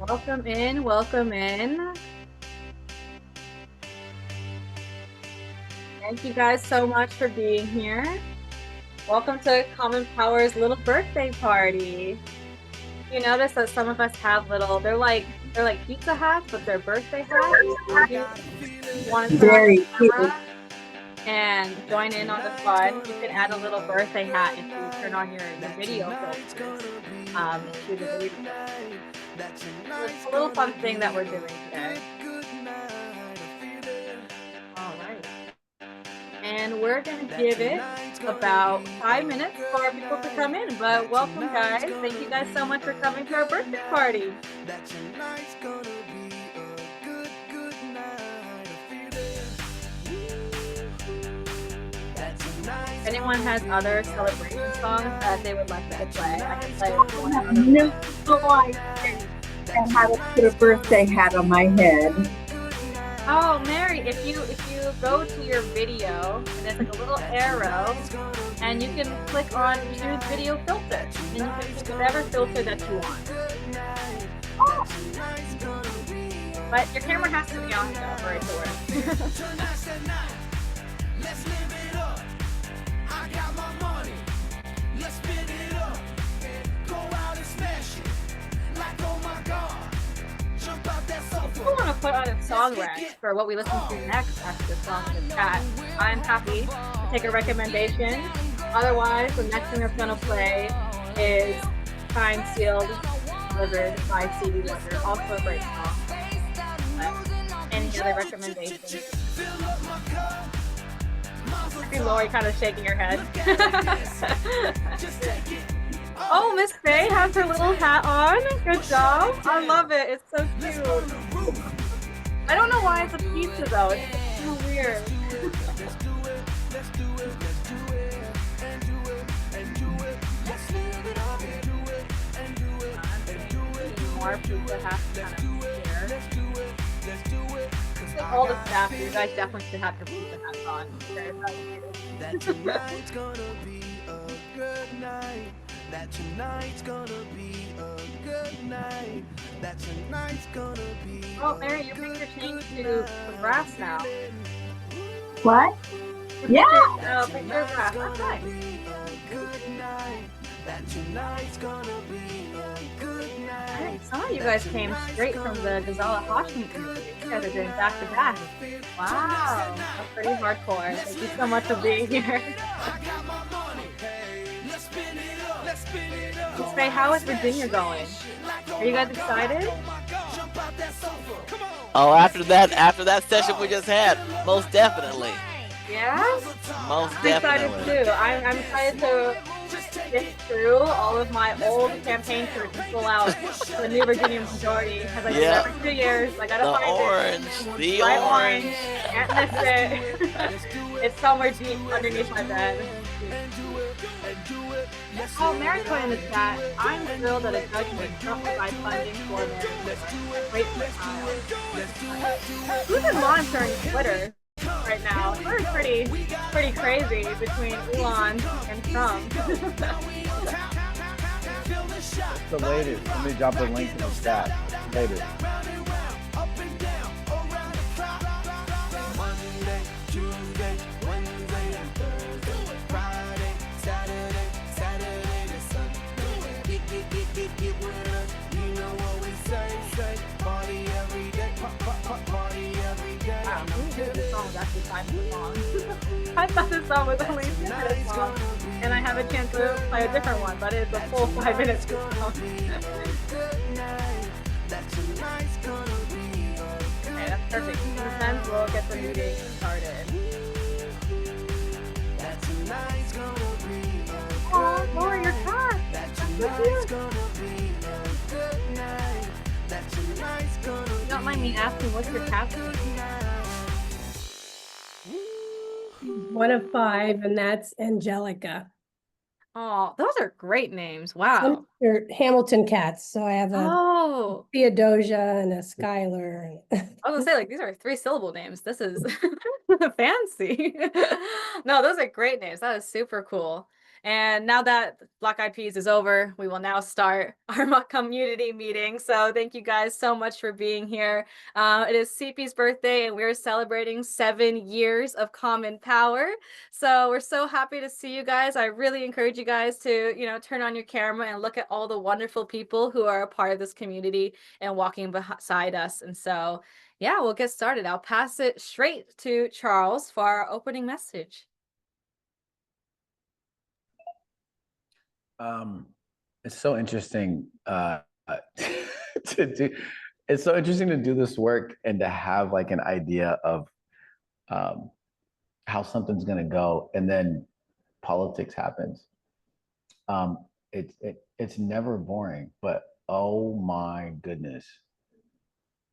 Welcome in, welcome in. Thank you guys so much for being here. Welcome to Common Power's little birthday party. You notice that some of us have little, they're like pizza hats, but they're birthday hats. If you want to turn on your Very cute. camera and join in on the fun, you can add a little birthday hat if you turn on your video filters into the video. It's a little fun thing that we're doing today. All right. And we're going to give it about 5 minutes for people to come in. But welcome, guys. Thank you guys so much for coming to our birthday party. If anyone has other celebration songs that they would like to play, I can play one. No idea. I had to put a birthday hat on my head. Oh, Mary, if you go to your video and there's like a little arrow and you can click on choose video filter and you can choose whatever filter that you want. Oh. But your camera has to be on though for it to work. If you want to put on a song rack for what we listen to next after the song in the chat, I'm happy to take a recommendation. Otherwise, the next thing that's going to play is Signed, Sealed, Delivered by CD Wonder. Also a great song. Any other recommendations? I see Lori kind of shaking her head. Oh, Miss Faye has her little hat on. Good job. I love it. It's so cute. I don't know why it's a pizza though. It's so weird. More pizza hats kind of here. Like all the staff, you guys definitely should have your pizza hats on. That tonight's gonna be a good night. That tonight's gonna be a good night. That tonight's gonna be. Oh, Mary, your picture changed to brass now. What? Yeah. Picture of brass. That's nice. That tonight's gonna be a good night. Some of you guys came straight from the Gazala Hashmi interview. You guys are doing back to back. Wow, that's pretty hardcore. Thank you so much for being here. Let's say, how is Virginia going? Are you guys excited? Oh, after that session we just had, most definitely. Yeah? Most I'm definitely. excited too. I'm excited to get through all of my old campaign shirts and pull out the new Virginia majority because I do it every 2 years. I gotta find orange, it. the right orange. Can't miss it. It's somewhere deep underneath my bed. Oh, Mary put in the chat. I'm thrilled that a judge would justify funding for Mary. Great smile. Who's been monitoring Twitter right now? Twitter's pretty crazy between Elon and Trump. It's the latest. Let me drop the link in the chat. Latest. This song was actually 5 minutes long. I thought this song was only 2 minutes long, and I have a chance to play a different one, but it's a full 5 minutes long. Okay, that's perfect. Then we'll get the meeting started. Oh, Laura, your cat. That's so cute. Don't mind me asking, what's your cat's name? 1 of 5, and that's Angelica. Oh, those are great names. Wow. They're Hamilton cats. So I have a Theodosia and a Skylar. I was gonna say, like, these are 3-syllable names. This is fancy. No, those are great names. That is super cool. And now that Black Eyed Peas is over, we will now start our community meeting. So thank you guys so much for being here. It is CP's birthday, and we're celebrating 7 years of Common Power. So we're so happy to see you guys. I really encourage you guys to, turn on your camera and look at all the wonderful people who are a part of this community and walking beside us. And so, yeah, we'll get started. I'll pass it straight to Charles for our opening message. It's so interesting to do. It's so interesting to do this work and to have like an idea of how something's going to go, and then politics happens. It's never boring, but oh my goodness,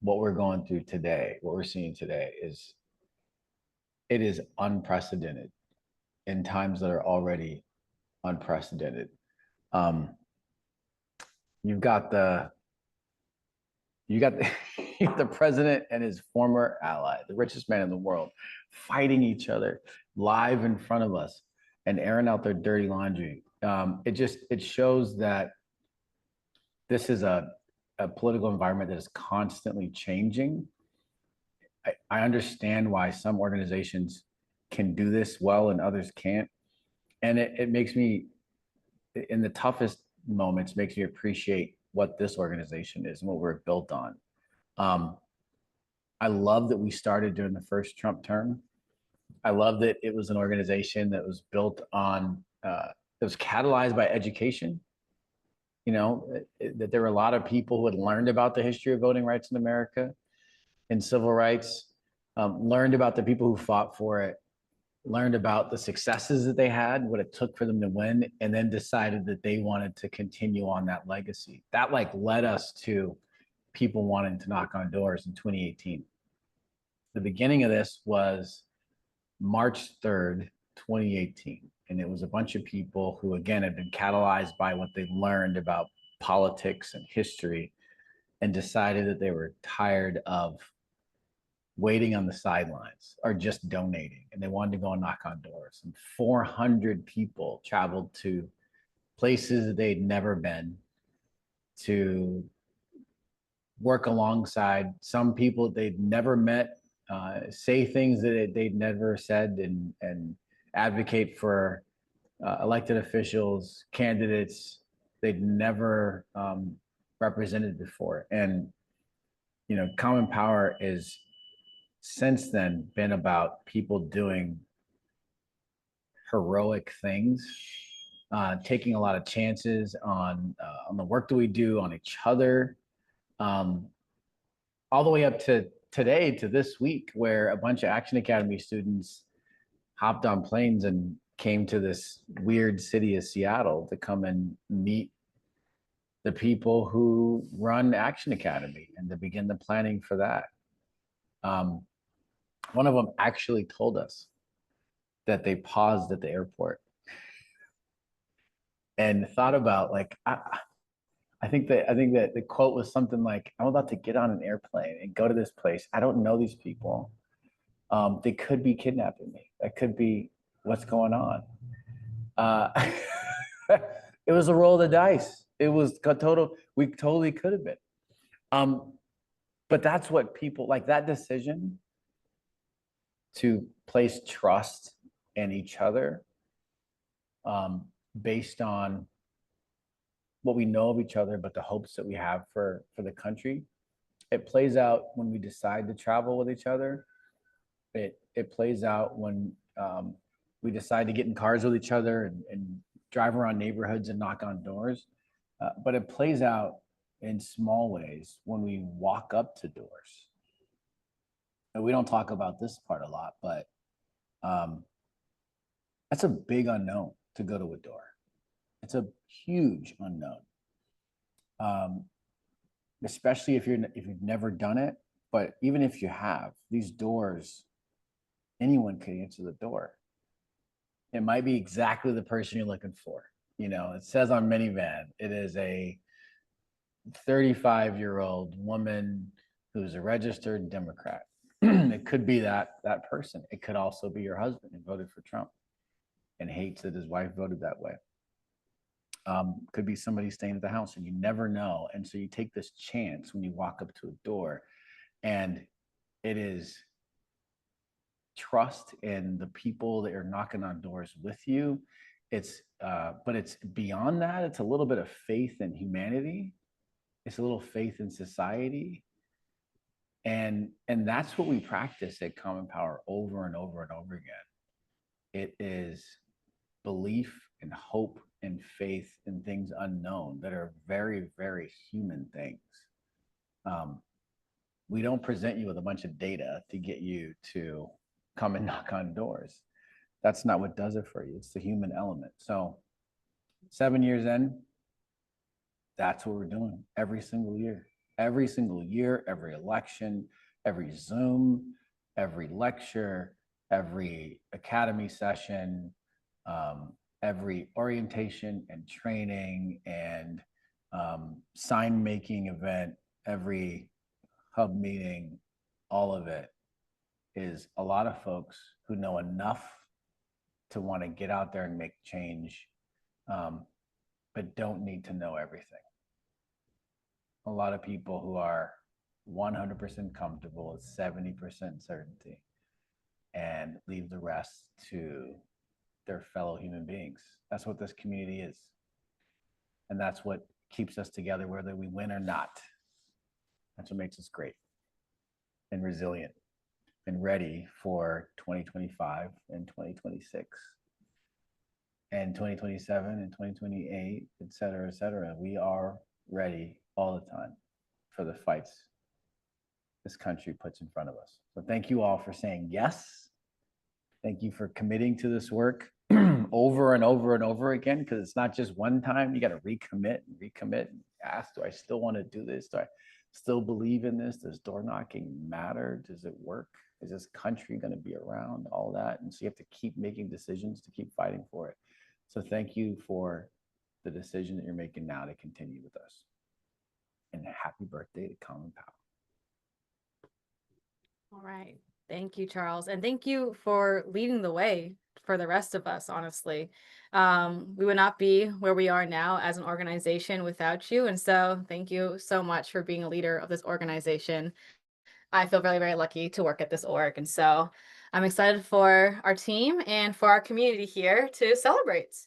what we're going through today, what we're seeing today it is unprecedented in times that are already unprecedented. You've got the the president and his former ally, the richest man in the world, fighting each other live in front of us and airing out their dirty laundry. It shows that this is a political environment that is constantly changing. I understand why some organizations can do this well and others can't. And it makes me, in the toughest moments, makes me appreciate what this organization is and what we're built on. I love that we started during the first Trump term. I love that it was an organization that was built on, it was catalyzed by education. That there were a lot of people who had learned about the history of voting rights in America and civil rights, learned about the people who fought for it, learned about the successes that they had, what it took for them to win, and then decided that they wanted to continue on that legacy. That led us to people wanting to knock on doors in 2018. The beginning of this was March 3rd, 2018. And it was a bunch of people who, again, had been catalyzed by what they learned about politics and history, and decided that they were tired of waiting on the sidelines or just donating, and they wanted to go and knock on doors. And 400 people traveled to places that they'd never been to work alongside some people they'd never met, say things that they'd never said, and advocate for elected officials, candidates they'd never represented before. And Common Power is since then been about people doing heroic things, taking a lot of chances on the work that we do, on each other, all the way up to today, to this week, where a bunch of Action Academy students hopped on planes and came to this weird city of Seattle to come and meet the people who run Action Academy and to begin the planning for that. One of them actually told us that they paused at the airport and thought about, I think that the quote was something like, "I'm about to get on an airplane and go to this place. I don't know these people. They could be kidnapping me. That could be what's going on." It was a roll of the dice. It was total. We totally could have been. But that's what people like, that decision to place trust in each other, based on what we know of each other, but the hopes that we have for the country. It plays out when we decide to travel with each other. It plays out when we decide to get in cars with each other and drive around neighborhoods and knock on doors. But it plays out in small ways when we walk up to doors. And we don't talk about this part a lot, but that's a big unknown, to go to a door. It's a huge unknown, especially if you've never done it. But even if you have, these doors, anyone can answer the door. It might be exactly the person you're looking for. It says on minivan, it is a 35-year-old woman who's a registered Democrat. It could be that person. It could also be your husband who voted for Trump. and hates that his wife voted that way. Could be somebody staying at the house and you never know. And so you take this chance when you walk up to a door, and it is trust in the people that are knocking on doors with you. But it's beyond that. It's a little bit of faith in humanity. It's a little faith in society. And that's what we practice at Common Power over and over and over again. It is belief and hope and faith in things unknown that are very, very human things. We don't present you with a bunch of data to get you to come and knock on doors. That's not what does it for you. It's the human element. So 7 years in, that's what we're doing every single year, every election, every Zoom, every lecture, every academy session, every orientation and training and sign making event, every hub meeting, all of it is a lot of folks who know enough to want to get out there and make change, but don't need to know everything. A lot of people who are 100% comfortable with 70% certainty and leave the rest to their fellow human beings. That's what this community is. And that's what keeps us together, whether we win or not. That's what makes us great and resilient and ready for 2025 and 2026 and 2027 and 2028, et cetera, et cetera. We are ready all the time for the fights this country puts in front of us. So thank you all for saying yes. Thank you for committing to this work over and over and over again, because it's not just one time. You got to recommit and ask, do I still want to do this? Do I still believe in this? Does door knocking matter? Does it work? Is this country going to be around? All that. And so you have to keep making decisions to keep fighting for it. So thank you for the decision that you're making now to continue with us. And happy birthday to Common Power. All right. Thank you, Charles. And thank you for leading the way for the rest of us, honestly. We would not be where we are now as an organization without you. And so thank you so much for being a leader of this organization. I feel very, very lucky to work at this org. And so I'm excited for our team and for our community here to celebrate.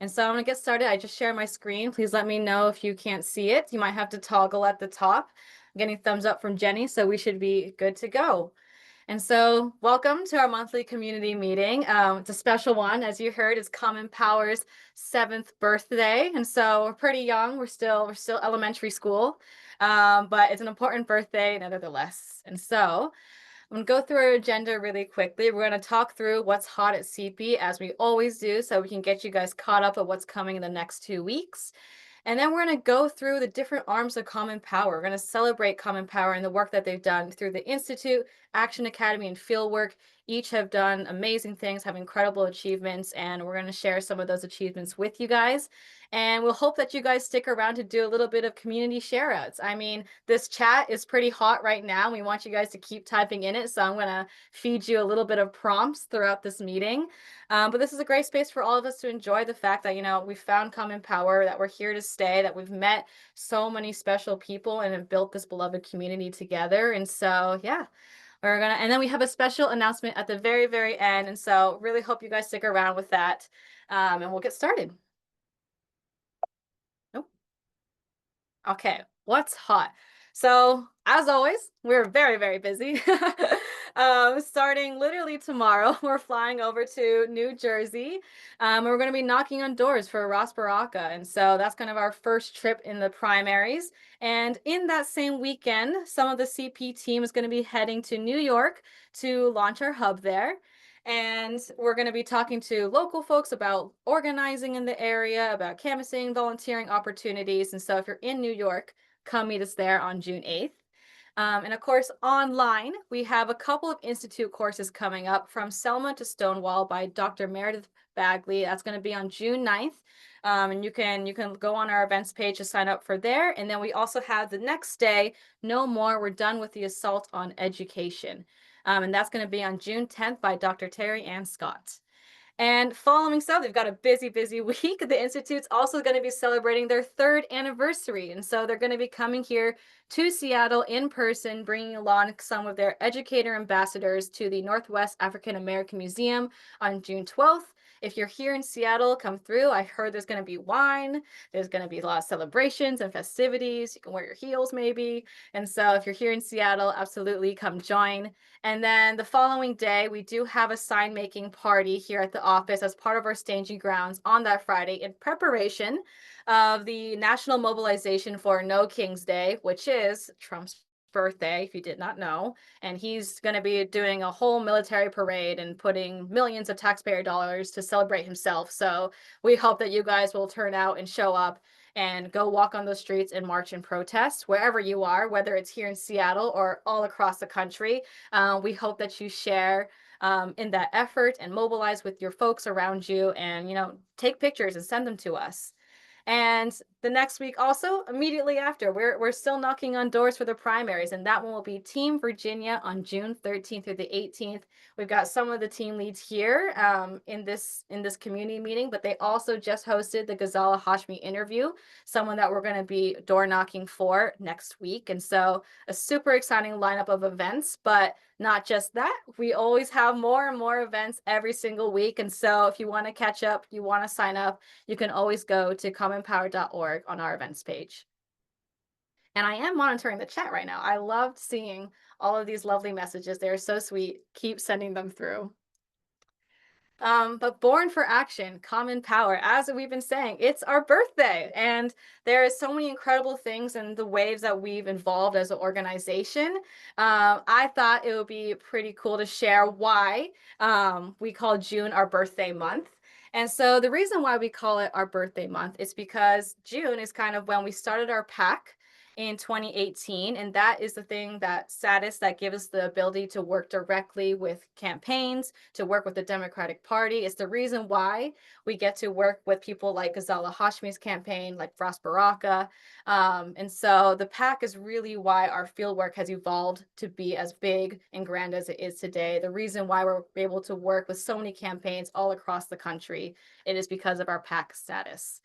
And so I'm going to get started. I just share my screen. Please let me know if you can't see it. You might have to toggle at the top. I'm getting thumbs up from Jenny, so we should be good to go. And so welcome to our monthly community meeting. It's a special one. As you heard, it's Common Power's 7th birthday. And so we're pretty young. We're still elementary school, but it's an important birthday nevertheless. And so I'm going to go through our agenda really quickly. We're going to talk through what's hot at CP, as we always do, so we can get you guys caught up on what's coming in the next 2 weeks. And then we're going to go through the different arms of Common Power. We're going to celebrate Common Power and the work that they've done through the Institute, Action Academy, and Fieldwork. Each have done amazing things, have incredible achievements, and we're going to share some of those achievements with you guys. And we'll hope that you guys stick around to do a little bit of community share outs. I mean, this chat is pretty hot right now. We want you guys to keep typing in it. So I'm going to feed you a little bit of prompts throughout this meeting. But this is a great space for all of us to enjoy the fact that, you know, we found Common Power, that we're here to stay, that we've met so many special people and have built this beloved community together. And so, yeah. And then we have a special announcement at the very, very end. And so really hope you guys stick around with that. And we'll get started. Nope. Okay, what's hot? So as always, we're very, very busy. Starting literally tomorrow, we're flying over to New Jersey. We're going to be knocking on doors for Ross Baraka. And so that's kind of our first trip in the primaries. And in that same weekend, some of the CP team is going to be heading to New York to launch our hub there. And we're going to be talking to local folks about organizing in the area, about canvassing, volunteering opportunities. And so if you're in New York, come meet us there on June 8th. And of course, online, we have a couple of Institute courses coming up, from Selma to Stonewall by Dr. Meredith Bagley. That's going to be on June 9th. And you can go on our events page to sign up for there. And then we also have the next day, No More, We're Done with the Assault on Education. And that's going to be on June 10th by Dr. Terry Ann Scott. And following so, they've got a busy, busy week. The Institute's also going to be celebrating their 3rd anniversary. And so they're going to be coming here to Seattle in person, bringing along some of their educator ambassadors to the Northwest African American Museum on June 12th. If you're here in Seattle, come through. I heard there's going to be wine. There's going to be a lot of celebrations and festivities. You can wear your heels maybe. And so if you're here in Seattle, absolutely come join. And then the following day, we do have a sign making party here at the office as part of our staging grounds on that Friday in preparation of the national mobilization for No King's Day, which is Trump's birthday, if you did not know. And he's going to be doing a whole military parade and putting millions of taxpayer dollars to celebrate himself. So we hope that you guys will turn out and show up and go walk on those streets and march and protest wherever you are, whether it's here in Seattle or all across the country. We hope that you share in that effort and mobilize with your folks around you and, take pictures and send them to us. And the next week also, immediately after, we're still knocking on doors for the primaries, and that one will be Team Virginia on June 13th through the 18th. We've got some of the team leads here in this community meeting, but they also just hosted the Ghazala Hashmi interview, someone that we're going to be door knocking for next week. And so a super exciting lineup of events, but not just that, we always have more and more events every single week. And so if you want to catch up, you want to sign up, you can always go to commonpower.org on our events page. And I am monitoring the chat right now. I loved seeing all of these lovely messages. They're so sweet. Keep sending them through. But Born for Action, Common Power, as we've been saying, it's our birthday. And there is so many incredible things in the ways that we've evolved as an organization. I thought it would be pretty cool to share why we call June our birthday month. And so the reason why we call it our birthday month is because June is kind of when we started our PAC in 2018. And that is the thing that gives us the ability to work directly with campaigns, to work with the Democratic Party. It's the reason why we get to work with people like Ghazala Hashmi's campaign, like Frost Baraka. And so the PAC is really why our fieldwork has evolved to be as big and grand as it is today. The reason why we're able to work with so many campaigns all across the country, it is because of our PAC status.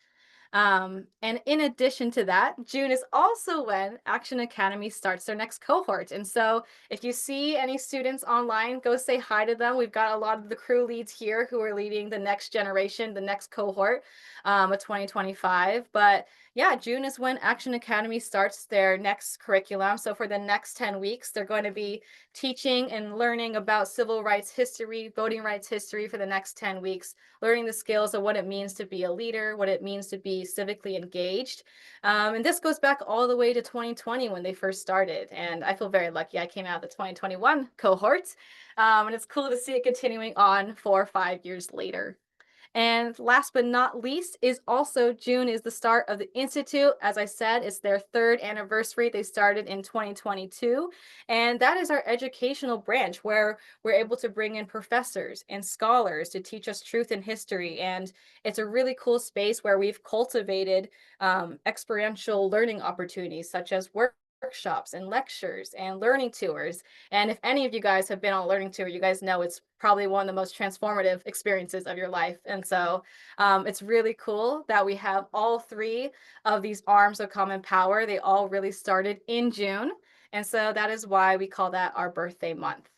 And in addition to that, June is also when Action Academy starts their next cohort. And so if you see any students online, go say hi to them. We've got a lot of the crew leads here who are leading the next generation, the next cohort of 2025. But yeah, June is when Action Academy starts their next curriculum. So for the next 10 weeks, they're going to be teaching and learning about civil rights history, voting rights history for the next 10 weeks, learning the skills of what it means to be a leader, what it means to be civically engaged. And this goes back all the way to 2020 when they first started. And I feel very lucky. I came out of the 2021 cohort. And it's cool to see it continuing on 4 or 5 years later. And last but not least is also June is the start of the Institute. As I said, it's their 3rd anniversary. They started in 2022. And that is our educational branch where we're able to bring in professors and scholars to teach us truth and history. And it's a really cool space where we've cultivated experiential learning opportunities such as workshops and lectures and learning tours. And if any of you guys have been on a learning tour, you guys know it's probably one of the most transformative experiences of your life. And so it's really cool that we have all 3 of these arms of common power. They all really started in June. And so that is why we call that our birthday month.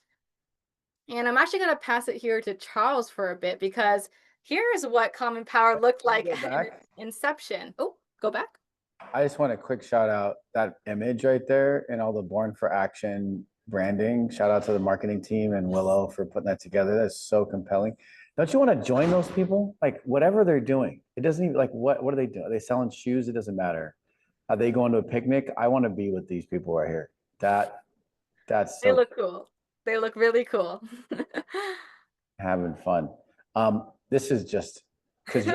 And I'm actually going to pass it here to Charles for a bit because here's what common power looked like at its inception. Oh, go back. I just want a quick shout out that image right there and all the Born for Action branding. Shout out to the marketing team and Willow for putting that together. That's so compelling. Don't you want to join those people? Like whatever they're doing, it doesn't even like what are they doing? Are they selling shoes? It doesn't matter. Are they going to a picnic? I want to be with these people right here. That's so They look cool. They look really cool. having fun. This is just because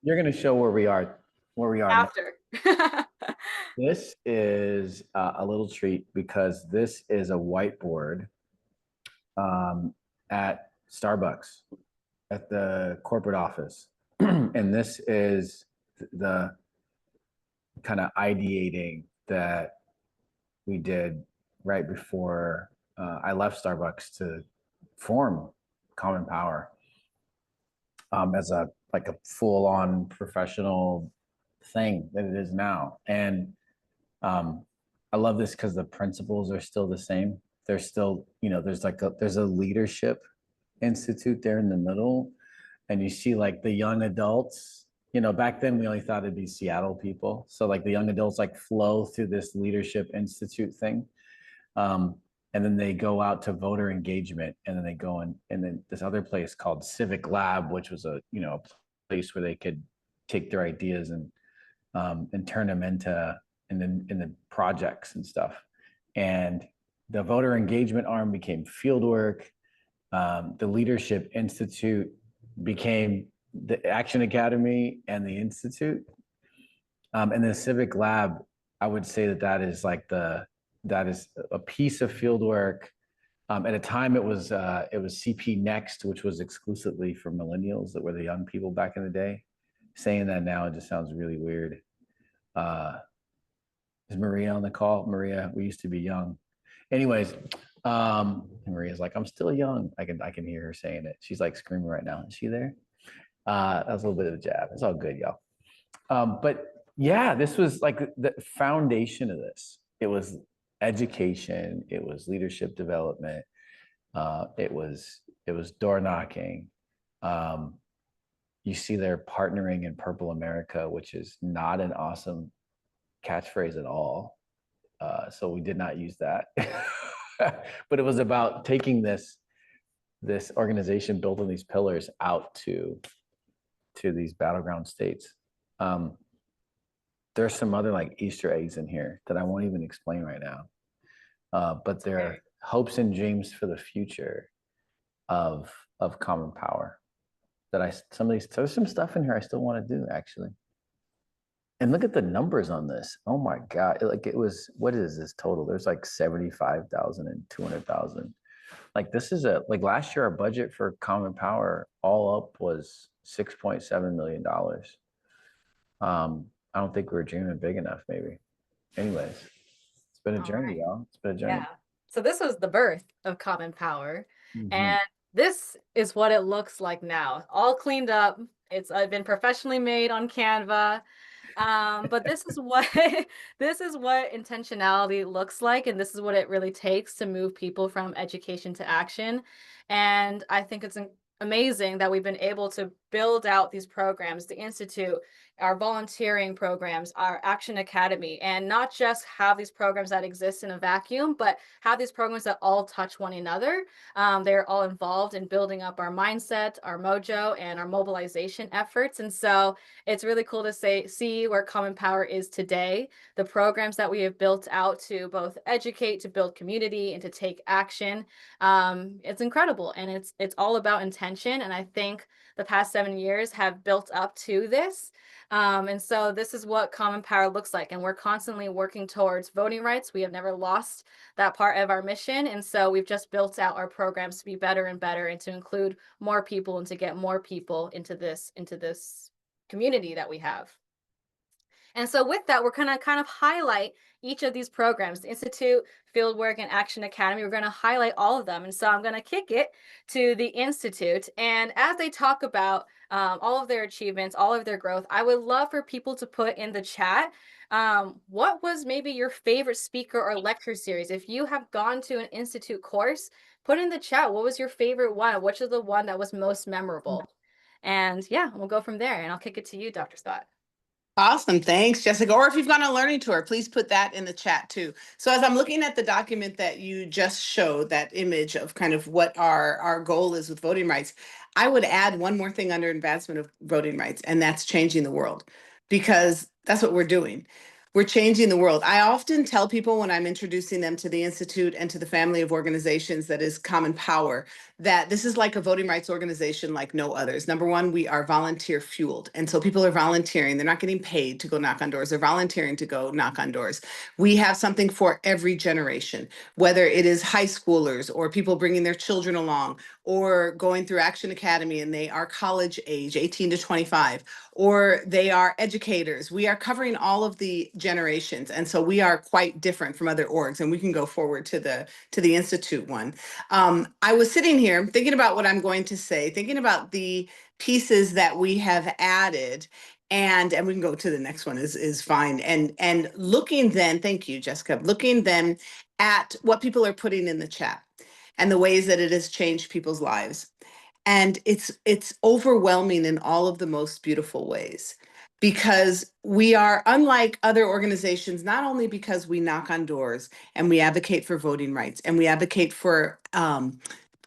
you're gonna show where we are After. This is a little treat because this is a whiteboard at Starbucks at the corporate office. And this is the kind of ideating that we did right before I left Starbucks to form Common Power. as a like a full-on professional thing that it is now. And I love this because the principles are still the same. They're still, there's a leadership institute there in the middle, and you see like the young adults. Back then we only thought it'd be Seattle people, so like the young adults like flow through this leadership institute thing, and then they go out to voter engagement, and then they go in, and then this other place called Civic Lab, which was a place where they could take their ideas and turn them into the projects and stuff. And the voter engagement arm became Fieldwork. The Leadership Institute became the Action Academy and the Institute. And the Civic Lab, I would say that is a piece of Fieldwork. At a time, it was CP Next, which was exclusively for millennials that were the young people back in the day. Saying that now, it just sounds really weird. Is Maria on the call? Maria, we used to be young. Anyways, Maria's like, I'm still young. I can hear her saying it. She's like screaming right now. Is she there? That was a little bit of a jab. It's all good, y'all. But yeah, this was like the foundation of this. It was education. It was leadership development. It was door knocking. You see they're partnering in Purple America, which is not an awesome catchphrase at all. So we did not use that. But it was about taking this organization built on these pillars out to these battleground states. There's some other like Easter eggs in here that I won't even explain right now. But they're hopes and dreams for the future of Common Power. There's some stuff in here I still want to do, actually. And look at the numbers on this. Oh my God. What is this total? There's like 75,000 and 200,000. Like this is last year, our budget for Common Power all up was $6.7 million. I don't think we're dreaming big enough, maybe. Anyways, it's been a journey, y'all. It's been a journey. Yeah. So this was the birth of Common Power. Mhm. And this is what it looks like now. All cleaned up. It's been professionally made on Canva. But this is what intentionality looks like, and this is what it really takes to move people from education to action. And I think it's amazing that we've been able to build out these programs, the Institute, our volunteering programs, our Action Academy, and not just have these programs that exist in a vacuum, but have these programs that all touch one another. They're all involved in building up our mindset, our mojo, and our mobilization efforts. And so it's really cool to see where Common Power is today, the programs that we have built out to both educate, to build community, and to take action. It's incredible, and it's all about intention. And I think the past 7 years have built up to this. And so this is what Common Power looks like. And we're constantly working towards voting rights. We have never lost that part of our mission. And so we've just built out our programs to be better and better, and to include more people, and to get more people into this community that we have. And so with that, we're going to kind of highlight each of these programs, the Institute, Fieldwork, and Action Academy. We're going to highlight all of them. And so I'm going to kick it to the Institute. And as they talk about all of their achievements, all of their growth, I would love for people to put in the chat, what was maybe your favorite speaker or lecture series? If you have gone to an Institute course, put in the chat, what was your favorite one? Which is the one that was most memorable? And yeah, we'll go from there. And I'll kick it to you, Dr. Scott. Awesome. Thanks, Jessica. Or if you've gone on a learning tour, please put that in the chat too. So as I'm looking at the document that you just showed, that image of kind of what our goal is with voting rights, I would add one more thing under advancement of voting rights, and that's changing the world, because that's what we're doing. We're changing the world. I often tell people when I'm introducing them to the Institute and to the family of organizations that is Common Power, that this is like a voting rights organization like no others. Number one, we are volunteer fueled. And so people are volunteering. They're not getting paid to go knock on doors. They're volunteering to go knock on doors. We have something for every generation, whether it is high schoolers or people bringing their children along, or going through Action Academy and they are college age, 18 to 25, or they are educators. We are covering all of the generations. And so we are quite different from other orgs, and we can go forward to the Institute one. I was sitting here thinking about what I'm going to say, thinking about the pieces that we have added, and we can go to the next one is fine. And looking then, thank you, Jessica, looking then at what people are putting in the chat and the ways that it has changed people's lives. And it's overwhelming in all of the most beautiful ways, because we are unlike other organizations, not only because we knock on doors and we advocate for voting rights and we advocate for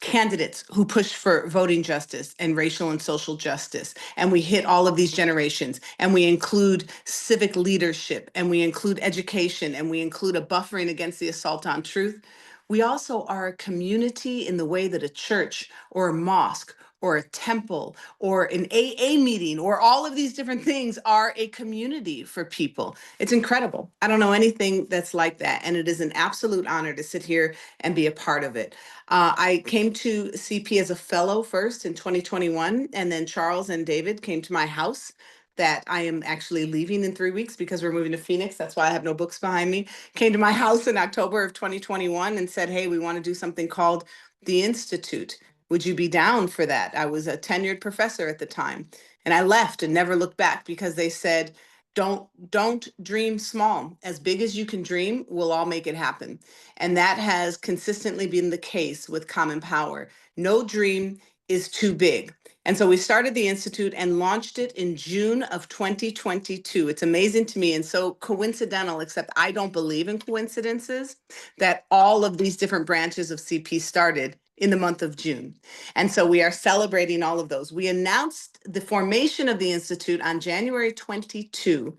candidates who push for voting justice and racial and social justice. And we hit all of these generations, and we include civic leadership, and we include education, and we include a buffering against the assault on truth. We also are a community in the way that a church or a mosque or a temple or an AA meeting or all of these different things are a community for people. It's incredible. I don't know anything that's like that. And it is an absolute honor to sit here and be a part of it. I came to CP as a fellow first in 2021, and then Charles and David came to my house that I am actually leaving in 3 weeks because we're moving to Phoenix. That's why I have no books behind me. Came to my house in October of 2021 and said, hey, we want to do something called the Institute. Would you be down for that? I was a tenured professor at the time, and I left and never looked back because they said, don't dream small. As big as you can dream, we'll all make it happen. And that has consistently been the case with Common Power. No dream is too big. And so we started the Institute and launched it in June of 2022. It's amazing to me and so coincidental, except I don't believe in coincidences, that all of these different branches of CP started in the month of June. And so we are celebrating all of those. We announced the formation of the Institute on January 22,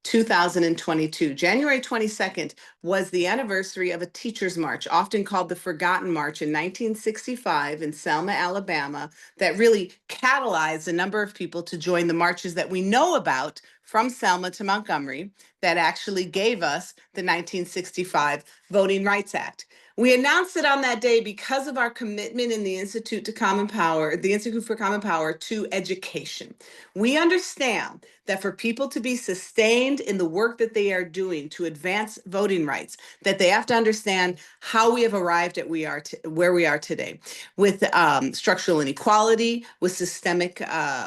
2022. January 22nd was the anniversary of a teacher's march, often called the Forgotten March, in 1965 in Selma, Alabama, that really catalyzed a number of people to join the marches that we know about from Selma to Montgomery that actually gave us the 1965 Voting Rights Act. We announced it on that day because of our commitment in the Institute to Common Power, the Institute for Common Power, to education. We understand that for people to be sustained in the work that they are doing to advance voting rights, that they have to understand how we have arrived at where we are today, with structural inequality, with systemic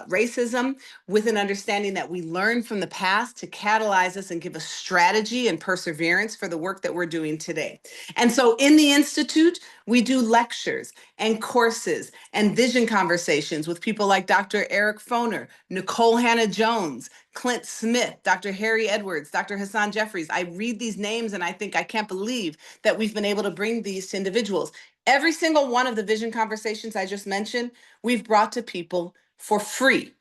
racism, with an understanding that we learn from the past to catalyze us and give us strategy and perseverance for the work that we're doing today. And so in the Institute, we do lectures and courses and vision conversations with people like Dr. Eric Foner, Nicole Hannah-Jones, Clint Smith, Dr. Harry Edwards, Dr. Hassan Jeffries. I read these names and I think I can't believe that we've been able to bring these to individuals. Every single one of the vision conversations I just mentioned, we've brought to people for free,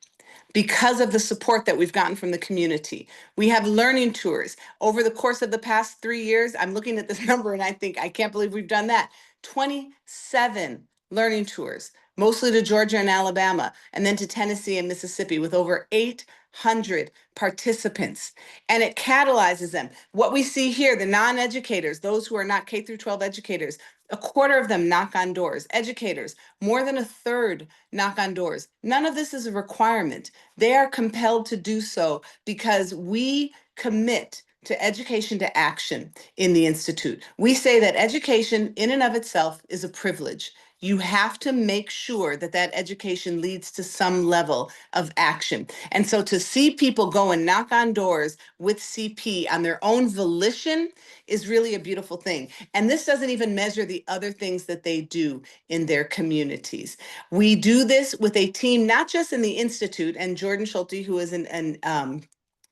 because of the support that we've gotten from the community. We have learning tours. Over the course of the past 3 years, I'm looking at this number and I think, I can't believe we've done that. 27 learning tours, mostly to Georgia and Alabama, and then to Tennessee and Mississippi, with over 800 participants. And it catalyzes them. What we see here, the non-educators, those who are not K through 12 educators, a quarter of them knock on doors. Educators, more than a third knock on doors. None of this is a requirement. They are compelled to do so because we commit to education to action in the Institute. We say that education in and of itself is a privilege. You have to make sure that that education leads to some level of action. And so to see people go and knock on doors with CP on their own volition is really a beautiful thing. And this doesn't even measure the other things that they do in their communities. We do this with a team, not just in the Institute, and Jordan Schulte, who is an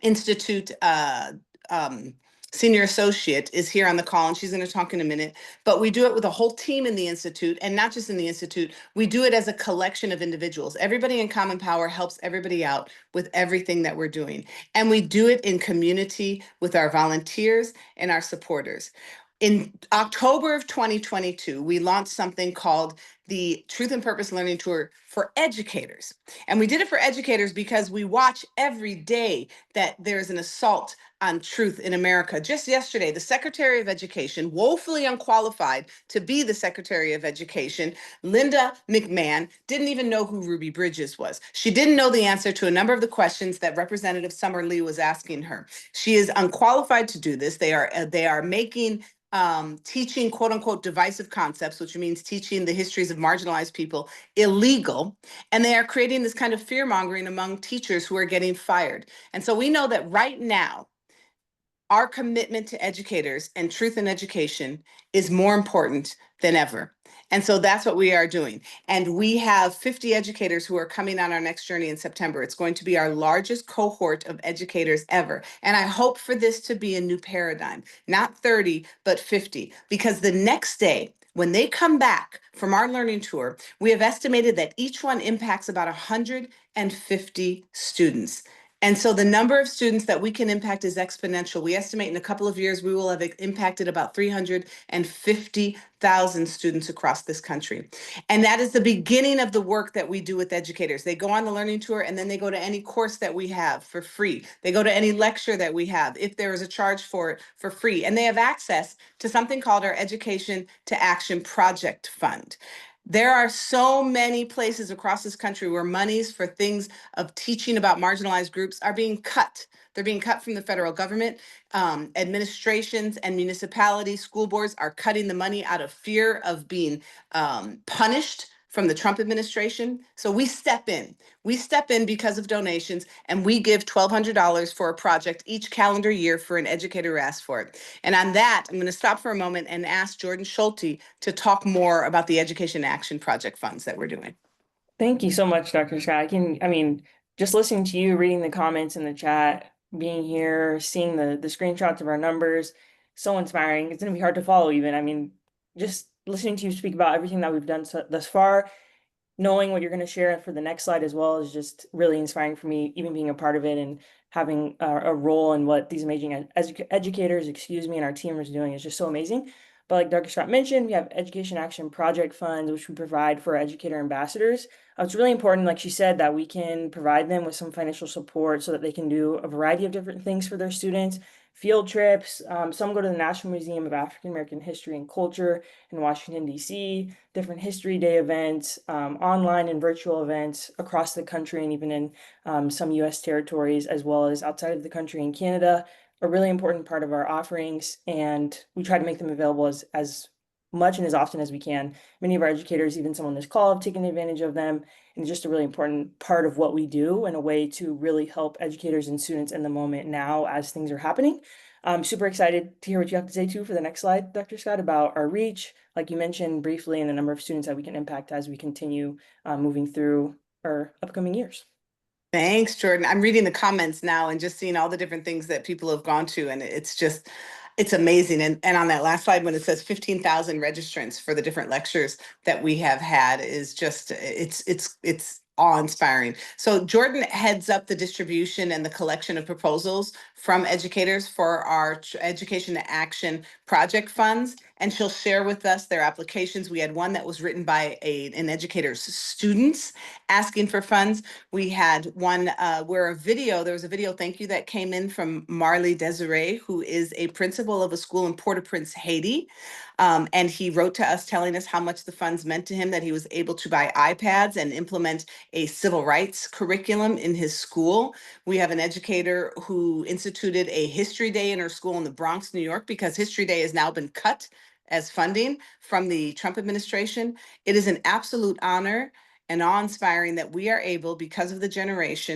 Institute senior associate, is here on the call, and she's going to talk in a minute. But we do it with a whole team in the Institute, and not just in the Institute. We do it as a collection of individuals. Everybody in Common Power helps everybody out with everything that we're doing. And we do it in community with our volunteers and our supporters. In October of 2022, we launched something called the Truth and Purpose Learning Tour for educators. And we did it for educators because we watch every day that there's an assault on truth in America. Just yesterday, the Secretary of Education, woefully unqualified to be the Secretary of Education, Linda McMahon, didn't even know who Ruby Bridges was. She didn't know the answer to a number of the questions that Representative Summer Lee was asking her. She is unqualified to do this. They are making teaching quote unquote divisive concepts, which means teaching the histories of marginalized people, illegal. And they are creating this kind of fear mongering among teachers who are getting fired. And so we know that right now, our commitment to educators and truth in education is more important than ever. And so that's what we are doing. And we have 50 educators who are coming on our next journey in September. It's going to be our largest cohort of educators ever. And I hope for this to be a new paradigm, not 30, but 50, because the next day, when they come back from our learning tour, we have estimated that each one impacts about 150 students. And so the number of students that we can impact is exponential. We estimate in a couple of years, we will have impacted about 350,000 students across this country. And that is the beginning of the work that we do with educators. They go on the learning tour and then they go to any course that we have for free. They go to any lecture that we have, if there is a charge for it, for free. And they have access to something called our Education to Action Project Fund. There are so many places across this country where monies for things of teaching about marginalized groups are being cut. They're being cut from the federal government. Administrations and municipalities, school boards are cutting the money out of fear of being punished from the Trump administration. So we step in. We step in because of donations, and we give $1,200 for a project each calendar year for an educator who asks for it. And on that, I'm going to stop for a moment and ask Jordan Schulte to talk more about the Education Action Project funds that we're doing. Thank you so much, Dr. Scott. Just listening to you, reading the comments in the chat, being here, seeing the screenshots of our numbers, so inspiring. It's going to be hard to follow even. Just listening to you speak about everything that we've done thus far, knowing what you're going to share for the next slide as well is just really inspiring for me, even being a part of it and having a role in what these amazing educators, and our team is doing is just so amazing. But like Dr. Scott mentioned, we have Education Action Project Funds, which we provide for educator ambassadors. It's really important, like she said, that we can provide them with some financial support so that they can do a variety of different things for their students. Field trips, some go to the National Museum of African American History and Culture in Washington, D.C., different History Day events, online and virtual events across the country and even in some U.S. territories, as well as outside of the country in Canada, a really important part of our offerings. And we try to make them available as much and as often as we can. Many of our educators, even some on this call, have taken advantage of them. And it's just a really important part of what we do and a way to really help educators and students in the moment now as things are happening. I'm super excited to hear what you have to say too for the next slide, Dr. Scott, about our reach, like you mentioned briefly, and the number of students that we can impact as we continue moving through our upcoming years. Thanks, Jordan. I'm reading the comments now and just seeing all the different things that people have gone to, and it's amazing. And on that last slide, when it says 15,000 registrants for the different lectures that we have had, is just it's awe-inspiring. So Jordan heads up the distribution and the collection of proposals from educators for our Education to Action project funds, and she'll share with us their applications. We had one that was written by an educator's students asking for funds. We had one where there was a video thank you that came in from Marley Desiree, who is a principal of a school in Port-au-Prince, Haiti. And he wrote to us telling us how much the funds meant to him, that he was able to buy iPads and implement a civil rights curriculum in his school. We have an educator who instituted a History Day in her school in the Bronx, New York, because History Day has now been cut as funding from the Trump administration. It is an absolute honor and awe-inspiring that we are able, because of the generous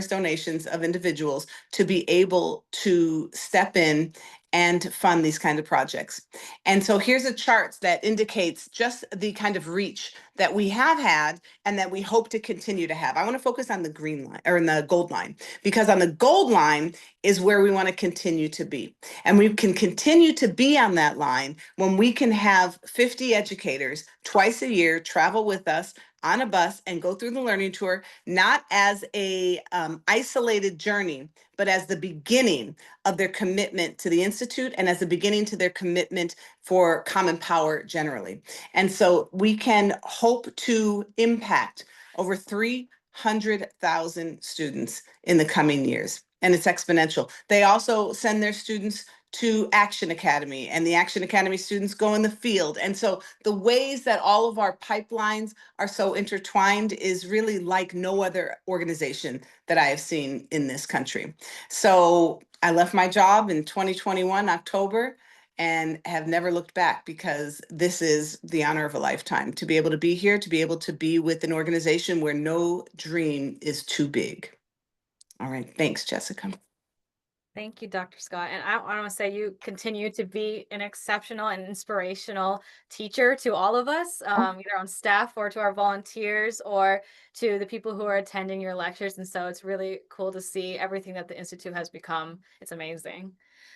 donations of individuals, to be able to step in and fund these kind of projects. And so here's a chart that indicates just the kind of reach that we have had and that we hope to continue to have. I want to focus on the green line, or in the gold line, because on the gold line is where we want to continue to be. And we can continue to be on that line when we can have 50 educators twice a year travel with us on a bus and go through the learning tour, not as a isolated journey, but but as the beginning of their commitment to the Institute and as the beginning to their commitment for common power generally. And so we can hope to impact over 300,000 students in the coming years, and it's exponential. They also send their students to Action Academy, and the Action Academy students go in the field. And so the ways that all of our pipelines are so intertwined is really like no other organization that I have seen in this country. So I left my job in 2021, October, and have never looked back, because this is the honor of a lifetime to be able to be here, to be able to be with an organization where no dream is too big. All right. Thanks, Jessica. Thank you, Dr. Scott. And I want to say you continue to be an exceptional and inspirational teacher to all of us, either on staff or to our volunteers or to the people who are attending your lectures. And so it's really cool to see everything that the Institute has become. It's amazing.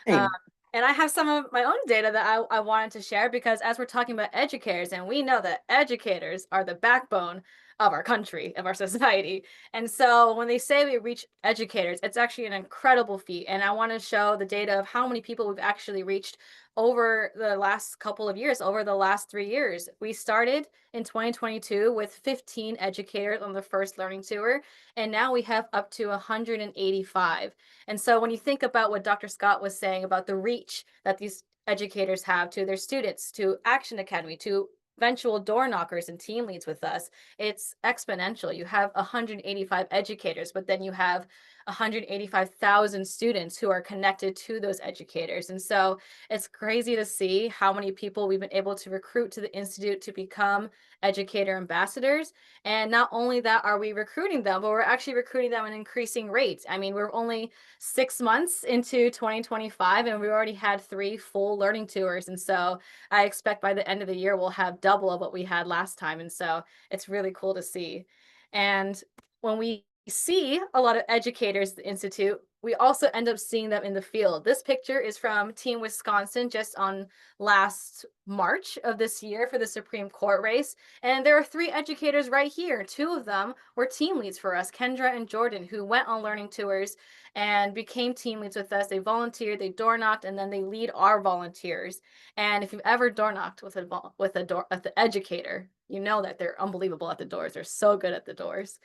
Hey. And I have some of my own data that I wanted to share, because as we're talking about educators, and we know that educators are the backbone of our country, of our society. And so when they say we reach educators, it's actually an incredible feat. And I want to show the data of how many people we've actually reached over the last couple of years, over the last 3 years. We started in 2022 with 15 educators on the first learning tour, and now we have up to 185. And so when you think about what Dr. Scott was saying about the reach that these educators have to their students, to Action Academy, to eventual door knockers and team leads with us, it's exponential. You have 185 educators, but then you have 185,000 students who are connected to those educators. And so it's crazy to see how many people we've been able to recruit to the Institute to become educator ambassadors. And not only that are we recruiting them, but we're actually recruiting them at increasing rates. I mean, we're only 6 months into 2025, and we already had 3 full learning tours. And so I expect by the end of the year, we'll have double of what we had last time. And so it's really cool to see. And when we see a lot of educators at the Institute, we also end up seeing them in the field. This picture is from Team Wisconsin just on last March of this year for the Supreme Court race. And there are 3 educators right here. 2 of them were team leads for us, Kendra and Jordan, who went on learning tours and became team leads with us. They volunteered, they door knocked, and then they lead our volunteers. And if you've ever door knocked with the educator, you know that they're unbelievable at the doors. They're so good at the doors.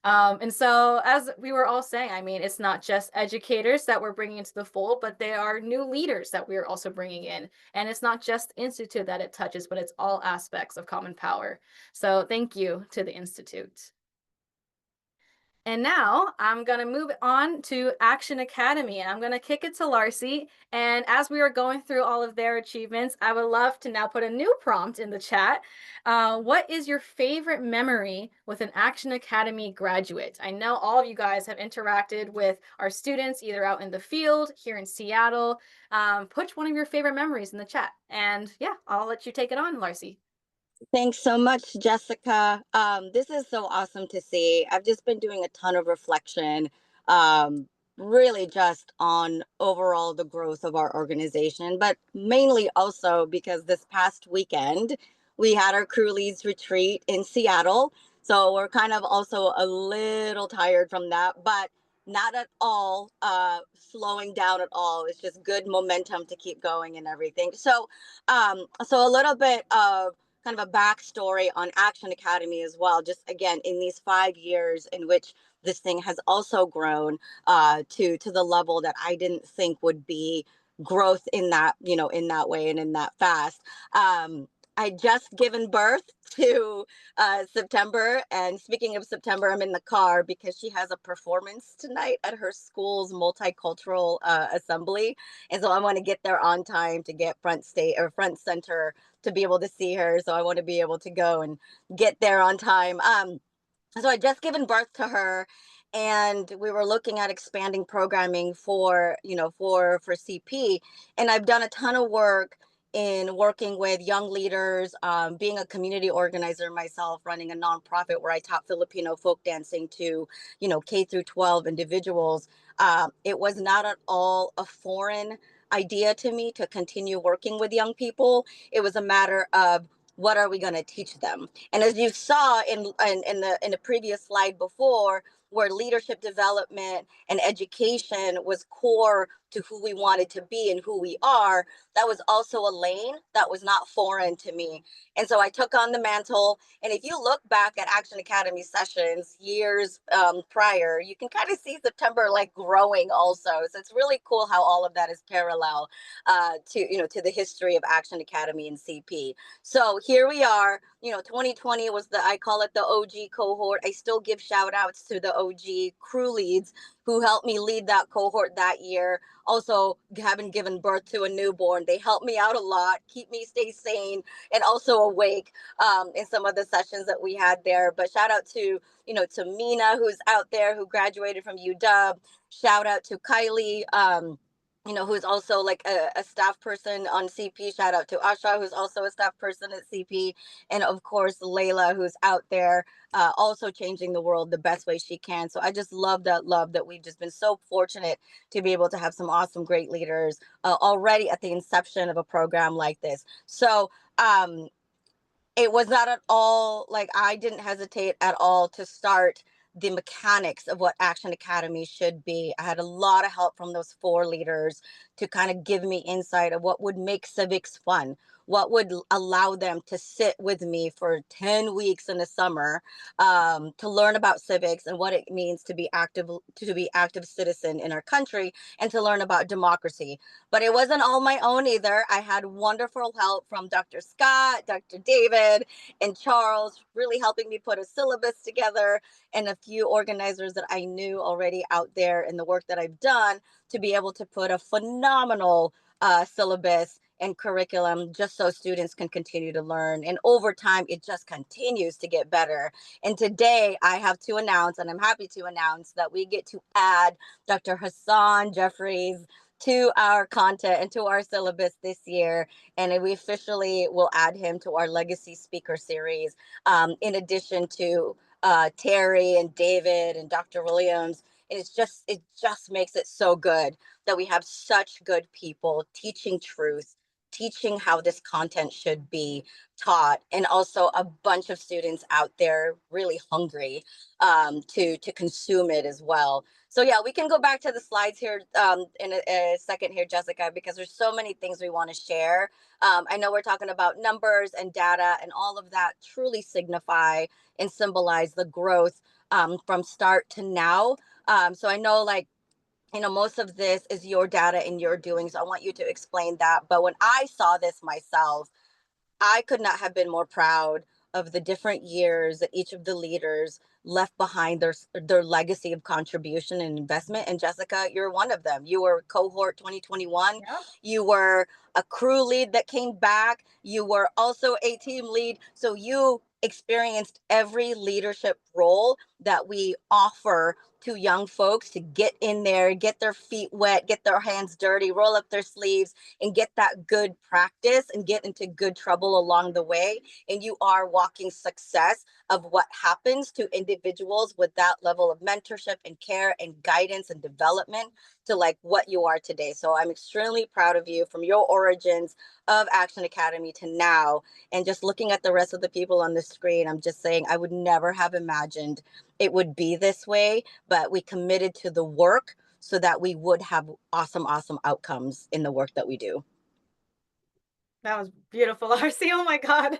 And so, as we were all saying, I mean, it's not just educators that we're bringing into the fold, but they are new leaders that we are also bringing in. And it's not just the Institute that it touches, but it's all aspects of common power. So thank you to the Institute. And now I'm going to move on to Action Academy, and I'm going to kick it to Larcy. And as we are going through all of their achievements, I would love to now put a new prompt in the chat. What is your favorite memory with an Action Academy graduate? I know all of you guys have interacted with our students, either out in the field, here in Seattle. Put one of your favorite memories in the chat. And yeah, I'll let you take it on, Larcy. Thanks so much, Jessica. This is so awesome to see. I've just been doing a ton of reflection, um, really just on overall the growth of our organization, but mainly also because this past weekend we had our crew leads retreat in Seattle. So we're kind of also a little tired from that, but not at all slowing down at all. It's just good momentum to keep going and everything. So a little bit of kind of a backstory on Action Academy as well. Just again, in these 5 years in which this thing has also grown to the level that I didn't think would be growth in that, in that way and in that fast. I just given birth to September, and speaking of September, I'm in the car because she has a performance tonight at her school's multicultural assembly, and so I want to get there on time to get front center to be able to see her. So I want to be able to go and get there on time. So I just given birth to her, and we were looking at expanding programming for CP, and I've done a ton of work in working with young leaders, being a community organizer myself, running a nonprofit where I taught Filipino folk dancing to, K through 12 individuals. It was not at all a foreign idea to me to continue working with young people. It was a matter of what are we going to teach them? And as you saw in the previous slide before, where leadership development and education was core to who we wanted to be and who we are, that was also a lane that was not foreign to me. And so I took on the mantle. And if you look back at Action Academy sessions years prior, you can kind of see September like growing also. So it's really cool how all of that is parallel to the history of Action Academy and CP. So here we are. 2020 was I call it the OG cohort. I still give shout outs to the OG crew leads who helped me lead that cohort that year. Also, having given birth to a newborn, they helped me out a lot, keep me stay sane and also awake in some of the sessions that we had there. But shout out to Mina, who's out there, who graduated from UW. Shout out to Kylie, who's also like a staff person on CP. Shout out to Asha, who's also a staff person at CP. And of course, Layla, who's out there also changing the world the best way she can. So I just love that we've just been so fortunate to be able to have some awesome, great leaders already at the inception of a program like this. So it was not at all like I didn't hesitate at all to start the mechanics of what Action Academy should be. I had a lot of help from those 4 leaders to kind of give me insight of what would make civics fun, what would allow them to sit with me for 10 weeks in the summer to learn about civics and what it means to be active citizen in our country and to learn about democracy. But it wasn't all my own either. I had wonderful help from Dr. Scott, Dr. David, and Charles, really helping me put a syllabus together, and a few organizers that I knew already out there in the work that I've done to be able to put a phenomenal syllabus and curriculum just so students can continue to learn. And over time, it just continues to get better. And today I have to announce, and I'm happy to announce, that we get to add Dr. Hassan Jeffries to our content and to our syllabus this year. And we officially will add him to our legacy speaker series, in addition to Terry and David and Dr. Williams. And it just makes it so good that we have such good people teaching truth, teaching how this content should be taught, and also a bunch of students out there really hungry to consume it as well. So yeah, we can go back to the slides here in a second here, Jessica, because there's so many things we want to share. I know we're talking about numbers and data, and all of that truly signify and symbolize the growth from start to now. So I know most of this is your data and your doing. So I want you to explain that. But when I saw this myself, I could not have been more proud of the different years that each of the leaders left behind their legacy of contribution and investment. And Jessica, you're one of them. You were cohort 2021. Yeah. You were a crew lead that came back. You were also a team lead. So you experienced every leadership role that we offer to young folks to get in there, get their feet wet, get their hands dirty, roll up their sleeves, and get that good practice and get into good trouble along the way. And you are walking success of what happens to individuals with that level of mentorship and care and guidance and development to like what you are today. So I'm extremely proud of you from your origins of Action Academy to now. And just looking at the rest of the people on the screen, I'm just saying I would never have imagined it would be this way, but we committed to the work so that we would have awesome, awesome outcomes in the work that we do. That was beautiful, RC. Oh my God.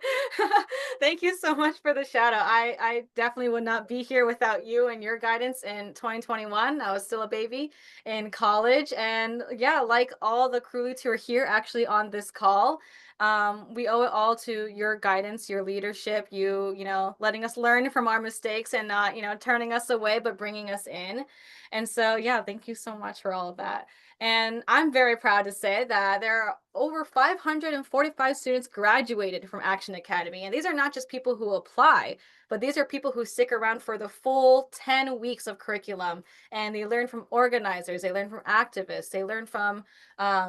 Thank you so much for the shout out. I definitely would not be here without you and your guidance in 2021. I was still a baby in college. And yeah, like all the crew leads who are here actually on this call, we owe it all to your guidance, your leadership, letting us learn from our mistakes and not, turning us away, but bringing us in. And so, yeah, thank you so much for all of that. And I'm very proud to say that there are over 545 students graduated from Action Academy. And these are not just people who apply, but these are people who stick around for the full 10 weeks of curriculum. And they learn from organizers, they learn from activists, they learn from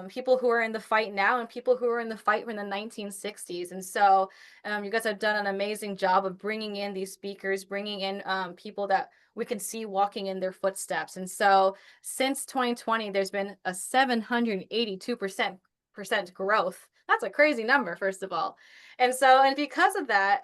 people who are in the fight now and people who are in the fight from the 1960s. And so you guys have done an amazing job of bringing in these speakers, bringing in people that we can see walking in their footsteps. And so since 2020, there's been a 782% growth. That's a crazy number, first of all. And because of that,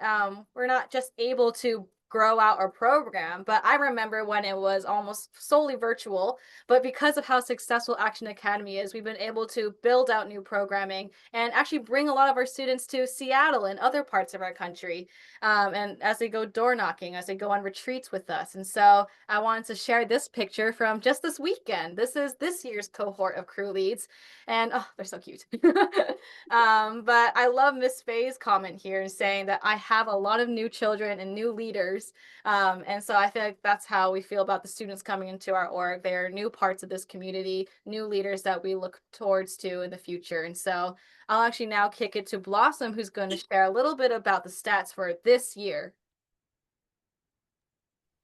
we're not just able to grow out our program. But I remember when it was almost solely virtual, but because of how successful Action Academy is, we've been able to build out new programming and actually bring a lot of our students to Seattle and other parts of our country. And as they go door knocking, as they go on retreats with us. And so I wanted to share this picture from just this weekend. This is this year's cohort of crew leads. And oh, they're so cute. But I love Miss Faye's comment here saying that I have a lot of new children and new leaders. And so I feel like that's how we feel about the students coming into our org. They're new parts of this community, new leaders that we look towards to in the future. And so I'll actually now kick it to Blossom, who's going to share a little bit about the stats for this year.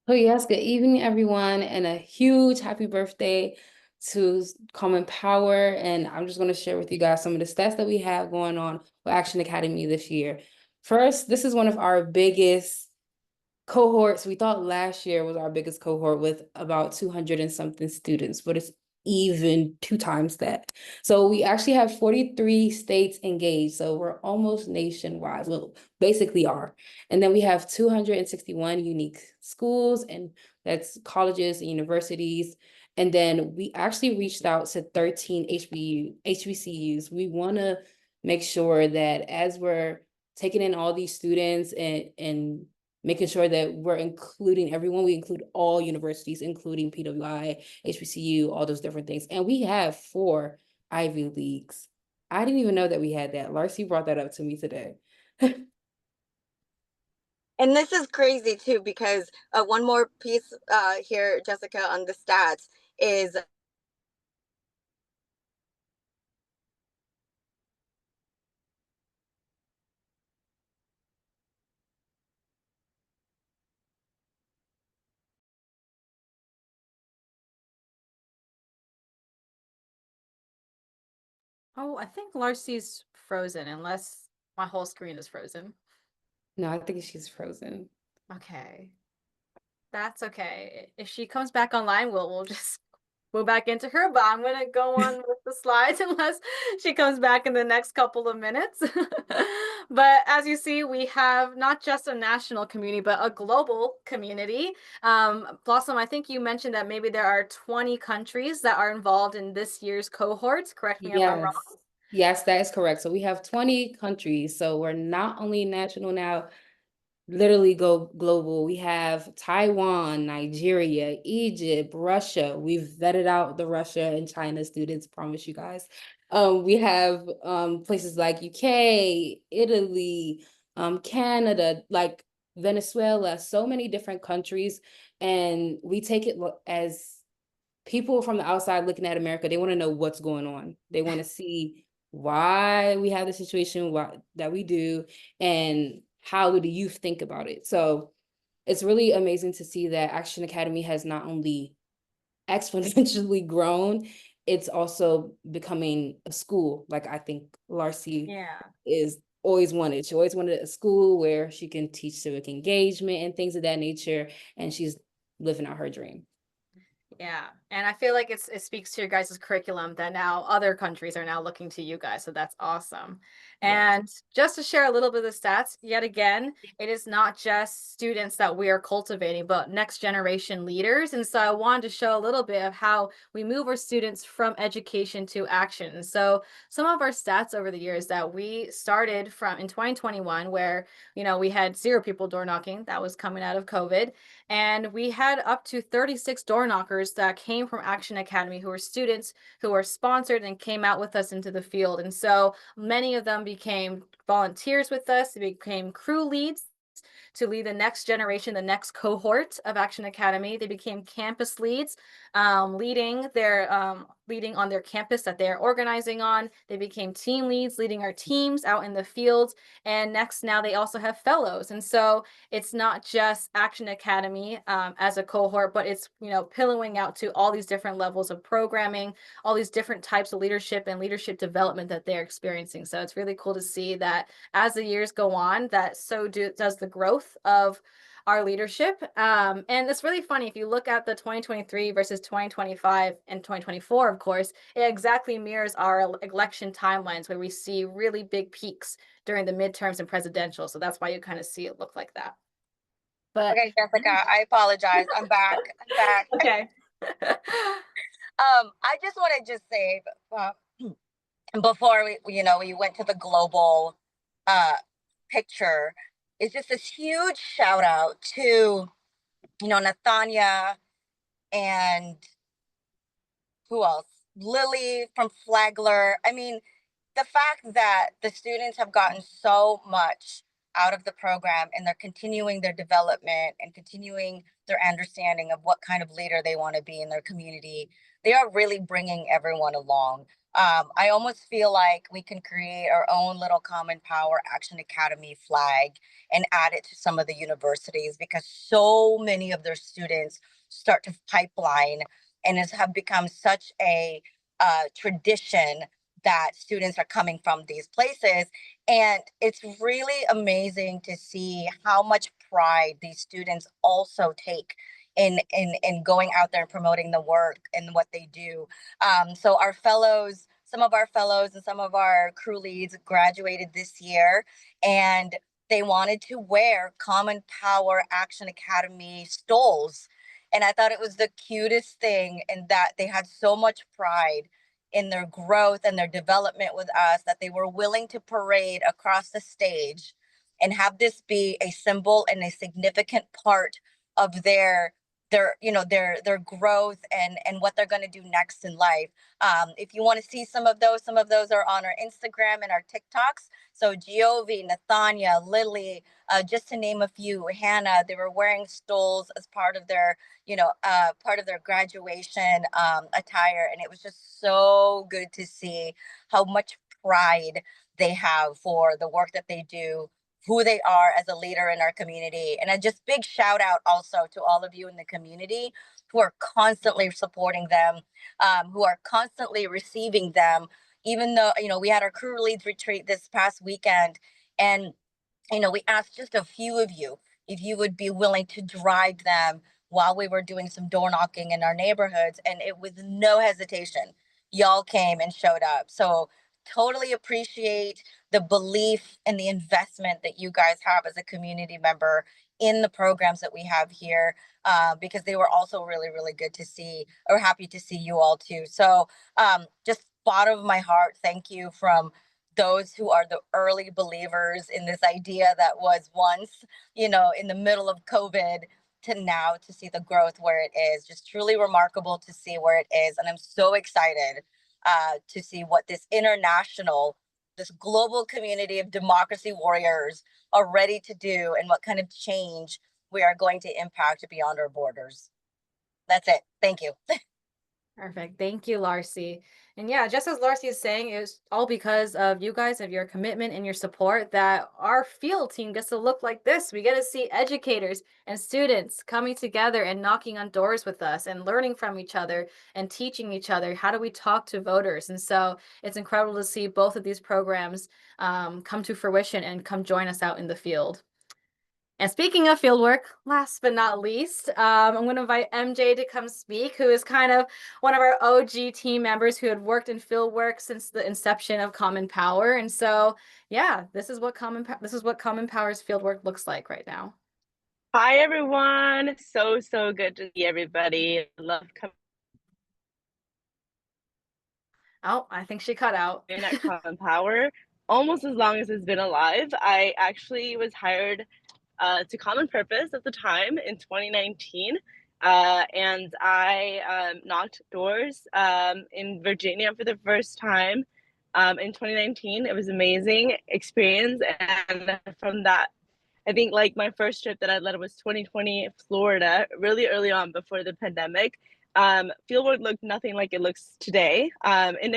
Oh yes, good evening, everyone, and a huge happy birthday to Common Power. And I'm just going to share with you guys some of the stats that we have going on with Action Academy this year. First, this is one of our biggest cohorts. We thought last year was our biggest cohort with about 200 and something students, but it's even 2 times that. So we actually have 43 states engaged. So we're almost nationwide. Well, basically are. And then we have 261 unique schools, and that's colleges and universities. And then we actually reached out to 13 HBCUs. We want to make sure that as we're taking in all these students and making sure that we're including everyone. We include all universities, including PWI, HBCU, all those different things. And we have 4 Ivy Leagues. I didn't even know that we had that. Larcy brought that up to me today. And this is crazy too, because one more piece here, Jessica, on the stats is Oh, I think Larcy's frozen, unless my whole screen is frozen. No, I think she's frozen. Okay. That's okay. If she comes back online, we'll just go back into her, but I'm gonna go on with the slides unless she comes back in the next couple of minutes. But as you see, we have not just a national community, but a global community. Blossom, I think you mentioned that maybe there are 20 countries that are involved in this year's cohorts. Correct me if I'm wrong. Yes, that is correct. So we have 20 countries. So we're not only national now, literally go global. We have Taiwan, Nigeria, Egypt, Russia. We've vetted out the Russia and China students, promise you guys. We have places like UK, Italy, Canada, like Venezuela, so many different countries. And we take it as people from the outside looking at America. They want to know what's going on. They want to see why we have the situation that we do, and how do the youth think about it. So it's really amazing to see that Action Academy has not only exponentially grown, it's also becoming a school. Like I think Larcy is always wanted. She always wanted a school where she can teach civic engagement and things of that nature, and she's living out her dream. Yeah, and I feel like it speaks to your guys' curriculum that now other countries are now looking to you guys, so that's awesome. And just to share a little bit of the stats, yet again, it is not just students that we are cultivating, but next generation leaders. And so I wanted to show a little bit of how we move our students from education to action. And so some of our stats over the years that we started from in 2021, where we had 0 people door knocking, that was coming out of COVID. And we had up to 36 door knockers that came from Action Academy who were students who were sponsored and came out with us into the field. And so many of them became volunteers with us, they became crew leads to lead the next generation, the next cohort of Action Academy. They became campus leads, leading on their campus that they're organizing on. They became team leads, leading our teams out in the field. And next, now they also have fellows. And so it's not just Action Academy as a cohort, but it's pillowing out to all these different levels of programming, all these different types of leadership and leadership development that they're experiencing. So it's really cool to see that as the years go on, that does the growth of our leadership. And it's really funny if you look at the 2023 versus 2025 and 2024, of course, it exactly mirrors our election timelines where we see really big peaks during the midterms and presidential. So that's why you kind of see it look like that. But Okay, Jessica, I apologize. I'm back. I'm back. okay. I just want to just say, uh, before we went to the global uh, picture, is just this huge shout out to, Nathania and who else? Lily from Flagler. I mean, the fact that the students have gotten so much out of the program and they're continuing their development and continuing their understanding of what kind of leader they want to be in their community, they are really bringing everyone along. I almost feel like we can create our own little Common Power Action Academy flag and add it to some of the universities, because so many of their students start to pipeline and have become such a tradition that students are coming from these places. And it's really amazing to see how much pride these students also take in going out there and promoting the work and what they do. So our fellows, some of our fellows and some of our crew leads graduated this year, and they wanted to wear Common Power Action Academy stoles. And I thought it was the cutest thing, and that they had so much pride in their growth and their development with us that they were willing to parade across the stage and have this be a symbol and a significant part of their growth and what they're going to do next in life. If you want to see some of those are on our Instagram and our TikToks. So Giove, Nathania, Lily, just to name a few, Hannah, they were wearing stoles as part of their graduation attire. And it was just so good to see how much pride they have for the work that they do, who they are as a leader in our community. And a just big shout out also to all of you in the community who are constantly supporting them, who are constantly receiving them. Even though, we had our crew leads retreat this past weekend, and we asked just a few of you if you would be willing to drive them while we were doing some door knocking in our neighborhoods. And it was no hesitation. Y'all came and showed up. So totally appreciate the belief and the investment that you guys have as a community member in the programs that we have here, because they were also really, really good to see, or happy to see you all too. So just bottom of my heart, thank you from those who are the early believers in this idea that was once, in the middle of COVID, to now to see the growth where it is. Just truly remarkable to see where it is. And I'm so excited to see what this global community of democracy warriors are ready to do, and what kind of change we are going to impact beyond our borders. That's it. Thank you. Perfect. Thank you, Larcy. And yeah, just as Larcy is saying, it was all because of you guys, of your commitment and your support, that our field team gets to look like this. We get to see educators and students coming together and knocking on doors with us and learning from each other and teaching each other. How do we talk to voters? And so it's incredible to see both of these programs come to fruition and come join us out in the field. And speaking of fieldwork, last but not least, I'm going to invite MJ to come speak, who is kind of one of our OG team members who had worked in fieldwork since the inception of Common Power. And so, yeah, this is what Common Power's fieldwork looks like right now. Hi, everyone. So good to see everybody. Love coming Oh, I think she cut out. in at Common Power. Almost as long as it's been alive. I actually was hired to Common Purpose at the time in 2019. And I knocked doors in Virginia for the first time in 2019. It was an amazing experience. And from that, I think like my first trip that I led was 2020 Florida, really early on before the pandemic. Fieldwork looked nothing like it looks today. And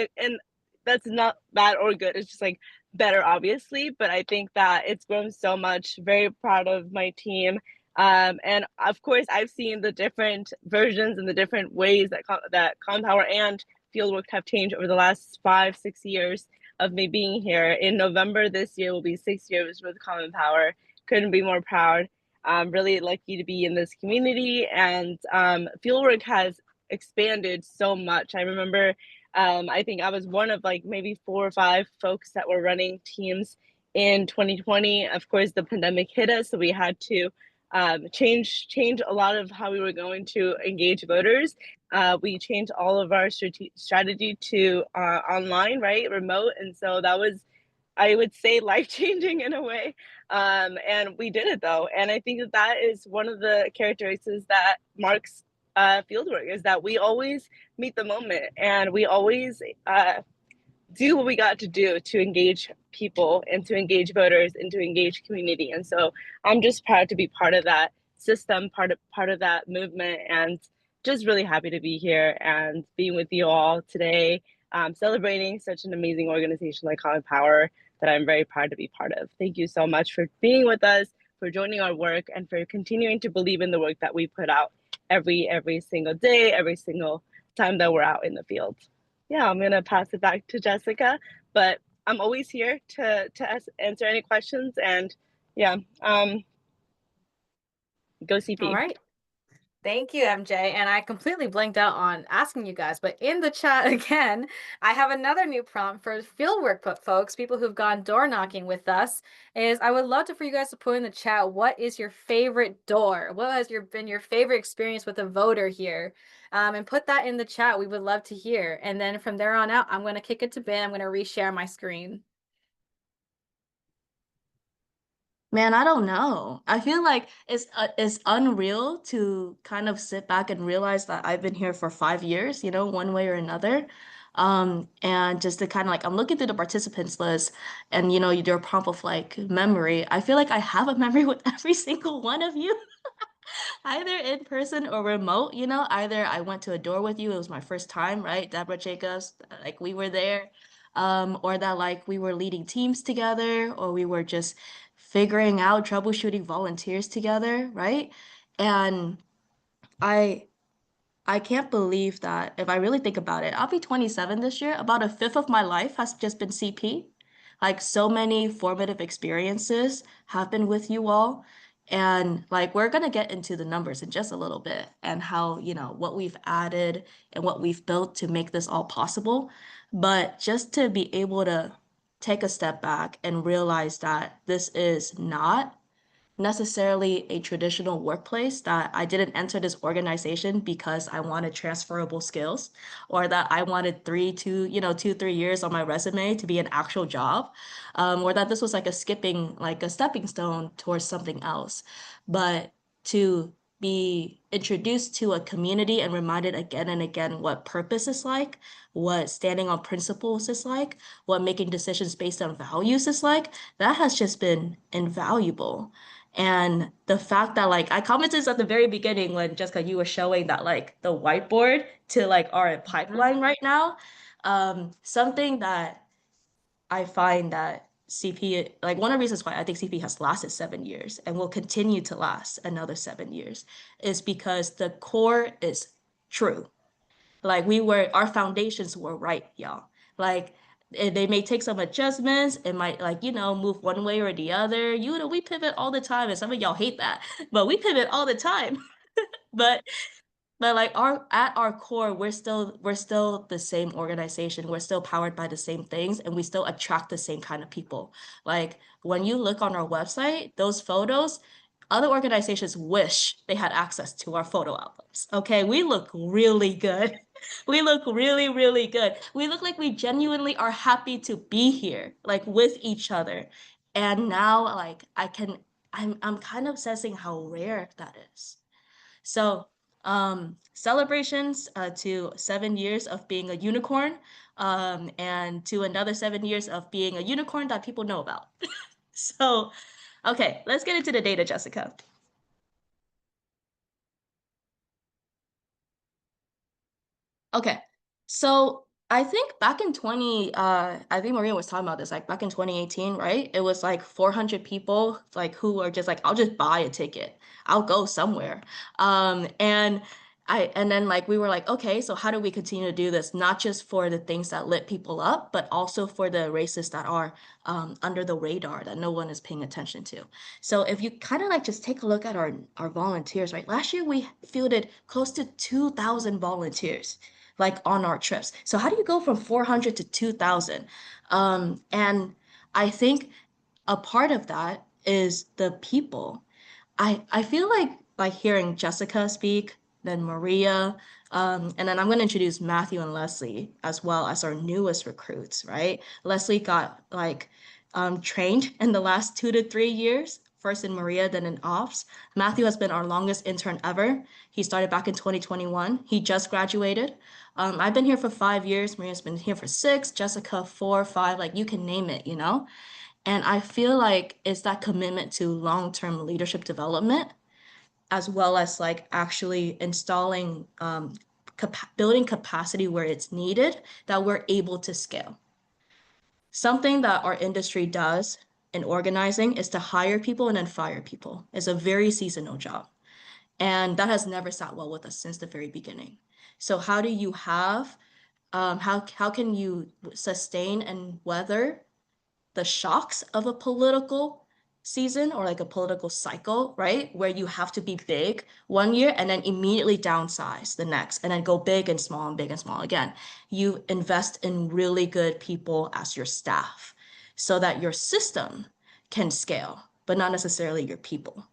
that's not bad or good. It's just like better, obviously. But I think that it's grown so much. Very proud of my team. And of course, I've seen the different versions and the different ways that Common Power and Fieldwork have changed over the last 5-6 years of me being here. In November this year will be 6 years with Common Power. Couldn't be more proud. I'm really lucky to be in this community, and Fieldwork has expanded so much. I remember I think I was one of like maybe 4 or 5 folks that were running teams in 2020. Of course, the pandemic hit us, so we had to change a lot of how we were going to engage voters. We changed all of our strategy to online, right, remote, and so that was, I would say, life changing in a way. And we did it though, and I think that that is one of the characteristics that marks Fieldwork, is that we always meet the moment, and we always do what we got to do to engage people and to engage voters and to engage community. And so I'm just proud to be part of that system, part of that movement, and just really happy to be here and being with you all today, celebrating such an amazing organization like Common Power that I'm very proud to be part of. Thank you so much for being with us, for joining our work, and for continuing to believe in the work that we put out every single day, every single time that we're out in the field. Yeah, I'm gonna pass it back to Jessica, but I'm always here to answer any questions, and yeah, go CP. All right. Thank you, MJ. And I completely blanked out on asking you guys, but in the chat again, I have another new prompt for fieldwork folks, people who've gone door knocking with us, is I would love for you guys to put in the chat, what is your favorite door? What has been your favorite experience with a voter here? And put that in the chat. We would love to hear. And then from there on out, I'm going to kick it to Ben. I'm going to reshare my screen. Man, I don't know. I feel like it's unreal to kind of sit back and realize that I've been here for 5 years, you know, one way or another. And just to kind of like, I'm looking through the participants list, and you know, your prompt of like memory. I feel like I have a memory with every single one of you. Either in person or remote, you know, either I went to a door with you, it was my first time, right? Deborah Jacobs, like we were there, or that like we were leading teams together, or we were just figuring out troubleshooting volunteers together, right? And I I can't believe that if I really think about it, I'll be 27 this year. About a fifth of my life has just been CP. Like so many formative experiences have been with you all. And like we're gonna get into the numbers in just a little bit and how, you know, what we've added and what we've built to make this all possible. But just to be able to take a step back and realize that this is not necessarily a traditional workplace, that I didn't enter this organization because I wanted transferable skills or that I wanted 2, 3 years on my resume to be an actual job, or that this was like a stepping stone towards something else. But to be introduced to a community and reminded again and again what purpose is like, what standing on principles is like, what making decisions based on values is like, that has just been invaluable. And the fact that like I commented at the very beginning when Jessica, you were showing that like the whiteboard to like our pipeline right now, something that I find that CP, like one of the reasons why I think CP has lasted 7 years and will continue to last another 7 years is because the core is true. Like our foundations were right, y'all. Like they may take some adjustments. It might like, you know, move one way or the other. You know, we pivot all the time, and some of y'all hate that, but we pivot all the time. But like at our core, we're still the same organization. We're still powered by the same things, and we still attract the same kind of people. Like when you look on our website, those photos, other organizations wish they had access to our photo albums. Okay, we look really good. We look really, really good. We look like we genuinely are happy to be here, like with each other. And now, like I'm kind of sensing how rare that is. So, celebrations to 7 years of being a unicorn, and to another 7 years of being a unicorn that people know about. So, okay, let's get into the data, Jessica. Okay, so I think back in I think Maria was talking about this, like back in 2018, right? It was like 400 people, like who are just like, I'll just buy a ticket. I'll go somewhere. And and then like we were like, okay, so how do we continue to do this? Not just for the things that lit people up, but also for the races that are under the radar that no one is paying attention to. So if you kind of like just take a look at our volunteers, right? Last year we fielded close to 2,000 volunteers like on our trips. So how do you go from 400 to 2,000? And I think a part of that is the people. I feel like hearing Jessica speak, then Maria, and then I'm going to introduce Matthew and Leslie as well as our newest recruits, right? Leslie got like trained in the last 2 to 3 years, first in Maria, then in ops. Matthew has been our longest intern ever. He started back in 2021. He just graduated. I've been here for 5 years. Maria's been here for 6, Jessica 4, 5, like you can name it, you know? And I feel like it's that commitment to long-term leadership development, as well as like actually installing, building capacity where it's needed, that we're able to scale. Something that our industry does in organizing is to hire people and then fire people. It's a very seasonal job. And that has never sat well with us since the very beginning. So how do you have, how can you sustain and weather the shocks of a political season or like a political cycle, right? Where you have to be big one year and then immediately downsize the next and then go big and small again. You invest in really good people as your staff so that your system can scale, but not necessarily your people.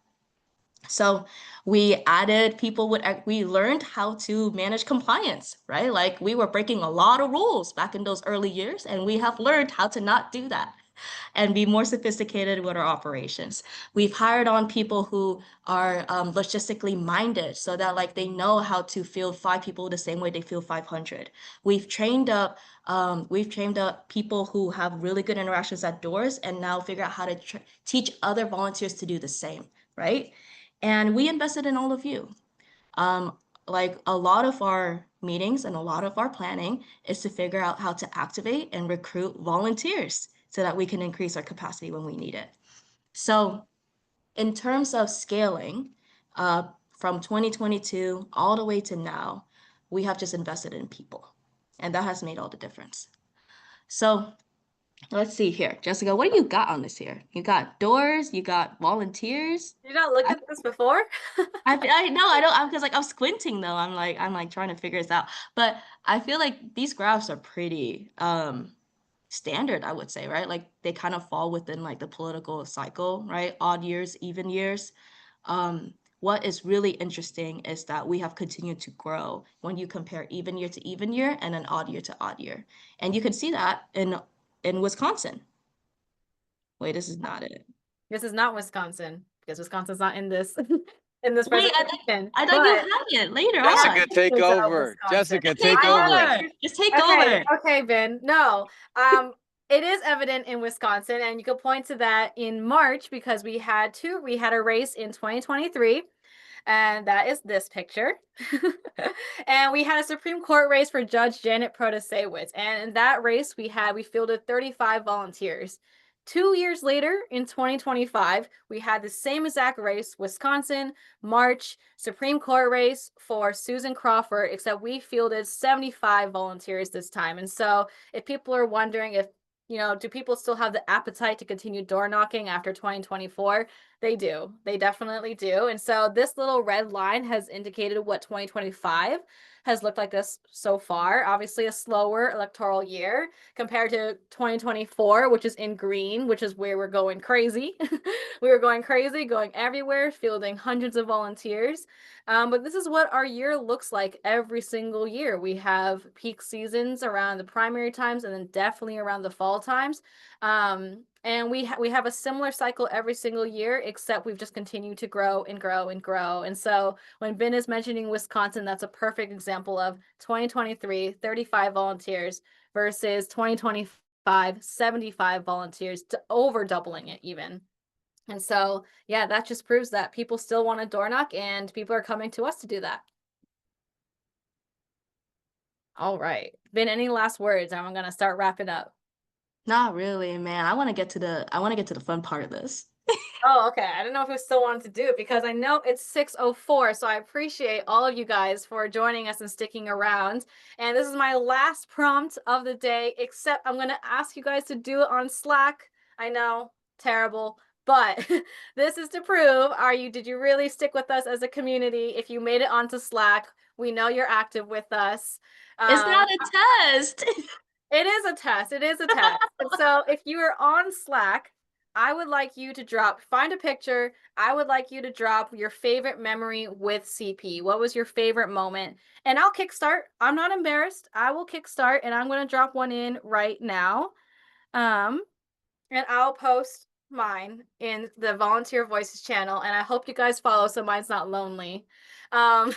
So we added people with, we learned how to manage compliance, right? Like we were breaking a lot of rules back in those early years, and we have learned how to not do that and be more sophisticated with our operations. We've hired on people who are logistically minded so that like they know how to field 5 people the same way they field 500. We've trained up people who have really good interactions at doors and now figure out how to teach other volunteers to do the same, right? And we invested in all of you. Like a lot of our meetings and a lot of our planning is to figure out how to activate and recruit volunteers so that we can increase our capacity when we need it. So in terms of scaling, from 2022 all the way to now, we have just invested in people, and that has made all the difference. So let's see here. Jessica, what do you got on this here? You got doors, you got volunteers. You not looked at this before? I know I don't. I'm because like I'm squinting though. I'm like trying to figure this out. But I feel like these graphs are pretty standard, I would say, right? Like they kind of fall within like the political cycle, right? Odd years, even years. What is really interesting is that we have continued to grow when you compare even year to even year and an odd year to odd year. And you can see that in Wisconsin. Wait, this is not it. This is not Wisconsin because Wisconsin's not in this in this Wait, presentation. I thought you had it later on. Jessica, take over. Jessica, take over. Just take Okay, over. okay, Ben. No, it is evident in Wisconsin, and you could point to that in March because we had a race in 2023, and that is this picture. And we had a Supreme Court race for Judge Janet Protasewicz, and in that race we fielded 35 volunteers. 2 years later, in 2025, we had the same exact race, Wisconsin, March, Supreme Court race for Susan Crawford, except we fielded 75 volunteers this time. And so if people are wondering if, do people still have the appetite to continue door knocking after 2024? They do. They definitely do. And so this little red line has indicated what 2025 has looked like us so far. Obviously a slower electoral year compared to 2024, which is in green, which is where we're going crazy. We were going crazy, going everywhere, fielding hundreds of volunteers. But this is what our year looks like every single year. We have peak seasons around the primary times and then definitely around the fall times. And we have a similar cycle every single year, except we've just continued to grow and grow and grow. And so when Ben is mentioning Wisconsin, that's a perfect example of 2023, 35 volunteers versus 2025, 75 volunteers, to over doubling it even. And so, yeah, that just proves that people still want to door knock and people are coming to us to do that. All right. Ben, any last words? I'm going to start wrapping up. Not really, man. I want to get to the fun part of this. Oh, okay. I don't know if we still wanted to do it because I know it's 6:04. So I appreciate all of you guys for joining us and sticking around. And this is my last prompt of the day, except I'm going to ask you guys to do it on Slack. I know, terrible. But this is to prove, did you really stick with us as a community? If you made it onto Slack, we know you're active with us. It's not a test. It is a test. It is a test. And so if you are on Slack, I would like you to find a picture. I would like you to drop your favorite memory with CP. What was your favorite moment? And I'll kickstart. I'm not embarrassed. I will kickstart and I'm going to drop one in right now. Um, and I'll post mine in the Volunteer Voices channel. And I hope you guys follow so mine's not lonely. Um,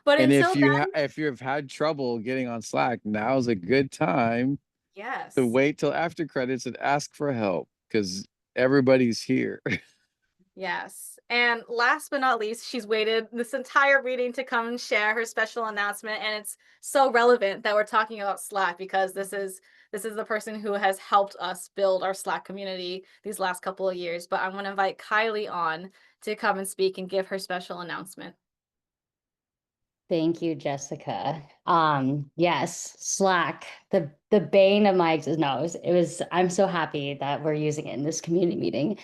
but And until then, if you've had trouble getting on Slack, now's a good time to yes. wait till after credits and ask for help because everybody's here. Yes. And last but not least, she's waited this entire reading to come and share her special announcement. And it's so relevant that we're talking about Slack because this is the person who has helped us build our Slack community these last couple of years. But I'm going to invite Kylie on to come and speak and give her special announcement. Thank you, Jessica. Yes, Slack, the bane of my existence. No, I'm so happy that we're using it in this community meeting.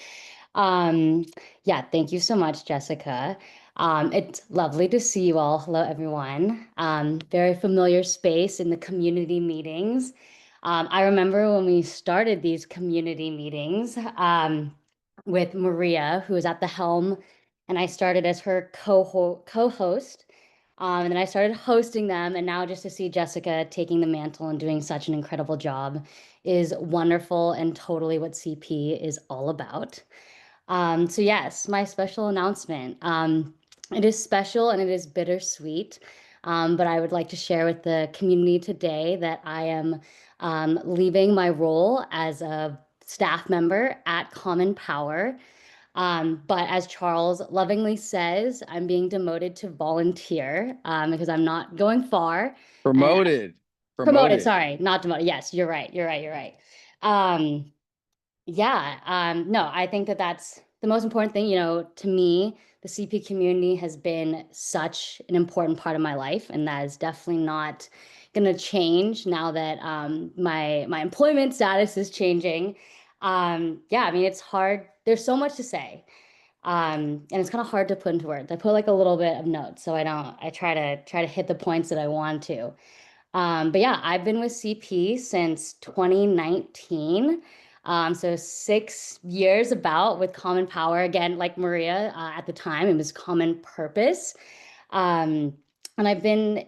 Yeah, thank you so much, Jessica. It's lovely to see you all. Hello, everyone. Very familiar space in the community meetings. I remember when we started these community meetings with Maria, who was at the helm, and I started as her co-host. And then I started hosting them, and now just to see Jessica taking the mantle and doing such an incredible job is wonderful and totally what CP is all about. So yes, my special announcement. It is special and it is bittersweet, but I would like to share with the community today that I am leaving my role as a staff member at Common Power. But as Charles lovingly says, I'm being demoted to volunteer because I'm not going far. And promoted, sorry, not demoted. Yes, you're right. You're right. You're right. Um, yeah, no, I think that that's the most important thing. You know, to me, the CP community has been such an important part of my life, and that is definitely not going to change now that my employment status is changing. Yeah, I mean, it's hard. There's so much to say, and it's kind of hard to put into words. I put like a little bit of notes, so I don't. I try to hit the points that I want to. But yeah, I've been with CP since 2019. So 6 years about with Common Power. Again, like Maria, at the time, it was Common Purpose. Um, and I've been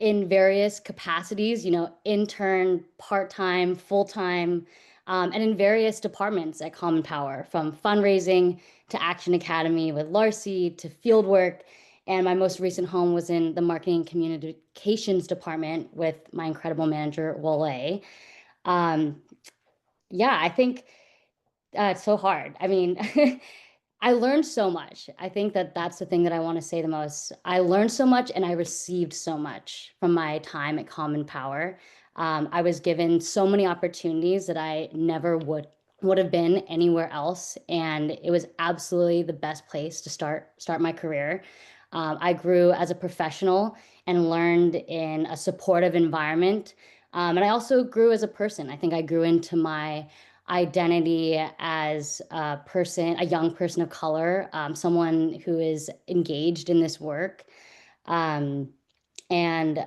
in various capacities, you know, intern, part-time, full-time, and in various departments at Common Power, from fundraising to Action Academy with Larcy to Fieldwork. And my most recent home was in the marketing and communications department with my incredible manager, Wale. Um, yeah, I think it's so hard. I mean, I learned so much. I think that that's the thing that I want to say the most. I learned so much and I received so much from my time at Common Power. I was given so many opportunities that I never would have been anywhere else, and it was absolutely the best place to start my career. I grew as a professional and learned in a supportive environment, and I also grew as a person. I think I grew into my identity as a person, a young person of color, someone who is engaged in this work. Um, and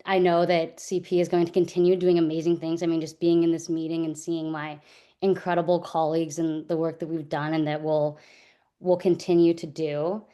I know that CP is going to continue doing amazing things. I mean, just being in this meeting and seeing my incredible colleagues and the work that we've done and that we'll continue to do.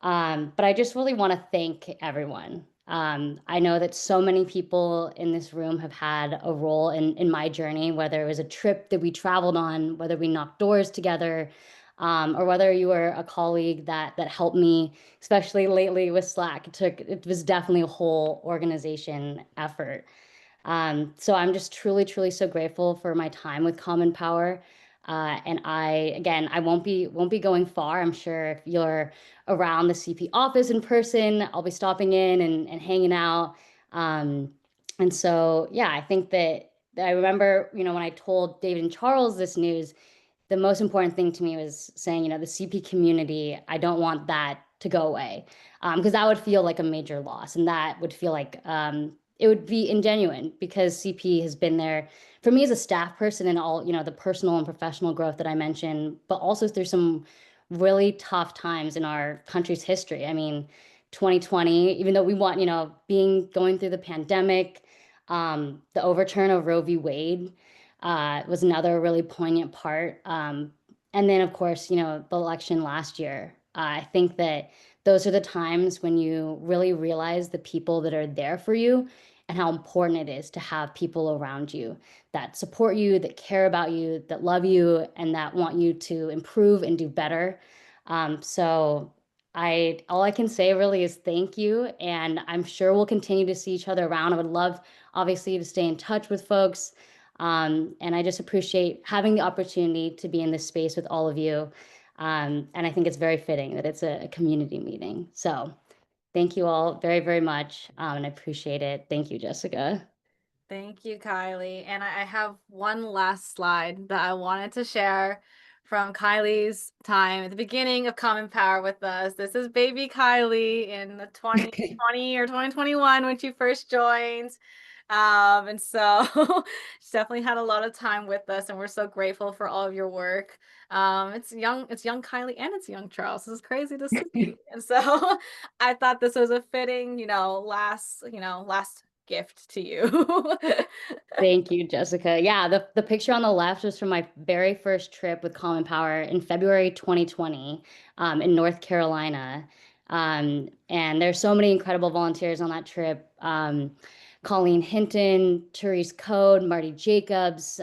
But I just really want to thank everyone. I know that so many people in this room have had a role in my journey, whether it was a trip that we traveled on, whether we knocked doors together, or whether you were a colleague that helped me, especially lately with Slack. It was definitely a whole organization effort. So I'm just truly, truly so grateful for my time with Common Power. And I won't be going far. I'm sure if you're around the CP office in person, I'll be stopping in and hanging out. And so, yeah, I think that I remember, you know, when I told David and Charles this news, the most important thing to me was saying, you know, the CP community, I don't want that to go away, because that would feel like a major loss, and that would feel like it would be ingenuine because CP has been there for me as a staff person and all, you know, the personal and professional growth that I mentioned, but also through some really tough times in our country's history. I mean, 2020, even though we want, you know, going through the pandemic, the overturn of Roe v. Wade, was another really poignant part. And then, of course, you know, the election last year. I think that those are the times when you really realize the people that are there for you and how important it is to have people around you that support you, that care about you, that love you, and that want you to improve and do better. So all I can say really is thank you, and I'm sure we'll continue to see each other around. I would love, obviously, to stay in touch with folks. And I just appreciate having the opportunity to be in this space with all of you. And I think it's very fitting that it's a community meeting. So thank you all very, very much. And I appreciate it. Thank you, Jessica. Thank you, Kylie. And I have one last slide that I wanted to share from Kylie's time at the beginning of Common Power with us. This is baby Kylie in the 2020 or 2021 when she first joined. And so she's definitely had a lot of time with us, and we're so grateful for all of your work. It's young Kylie and it's young Charles. This is crazy to see. And so I thought this was a fitting, last gift to you. Thank you, Jessica. Yeah, the picture on the left was from my very first trip with Common Power in February 2020 in North Carolina. And there's so many incredible volunteers on that trip. Colleen Hinton, Therese Code, Marty Jacobs,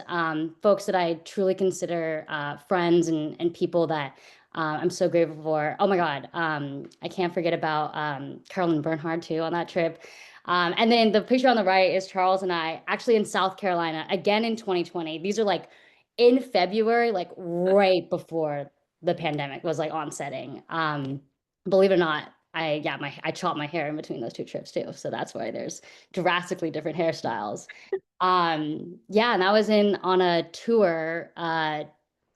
folks that I truly consider friends and people that I'm so grateful for. Oh my God, I can't forget about Carolyn Bernhard too on that trip. And then the picture on the right is Charles and I actually in South Carolina, again in 2020. These are like in February, like right before the pandemic was like onsetting. Believe it or not, I chopped my hair in between those two trips too. So that's why there's drastically different hairstyles. Yeah, and I was on a tour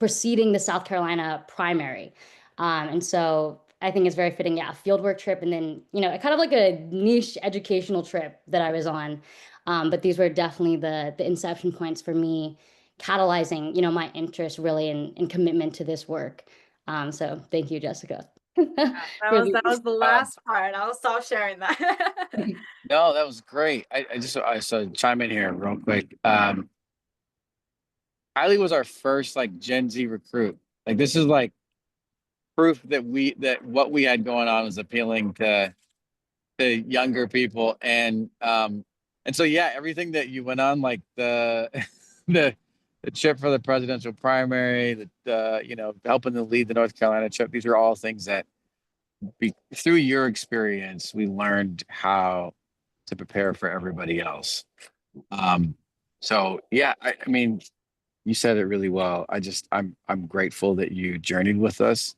preceding the South Carolina primary. And so I think it's very fitting, yeah, a fieldwork trip and then, kind of like a niche educational trip that I was on. But these were definitely the inception points for me catalyzing, my interest really in commitment to this work. So thank you, Jessica. That was the last part. I'll stop sharing that. No, that was great. I saw chime in here real quick. Kylie was our first like Gen Z recruit. Like this is like proof that what we had going on was appealing to younger people. And so yeah, everything that you went on, like the the trip for the presidential primary, helping to lead the North Carolina trip, these are all things that through your experience, we learned how to prepare for everybody else. So yeah, I mean, you said it really well. I'm grateful that you journeyed with us.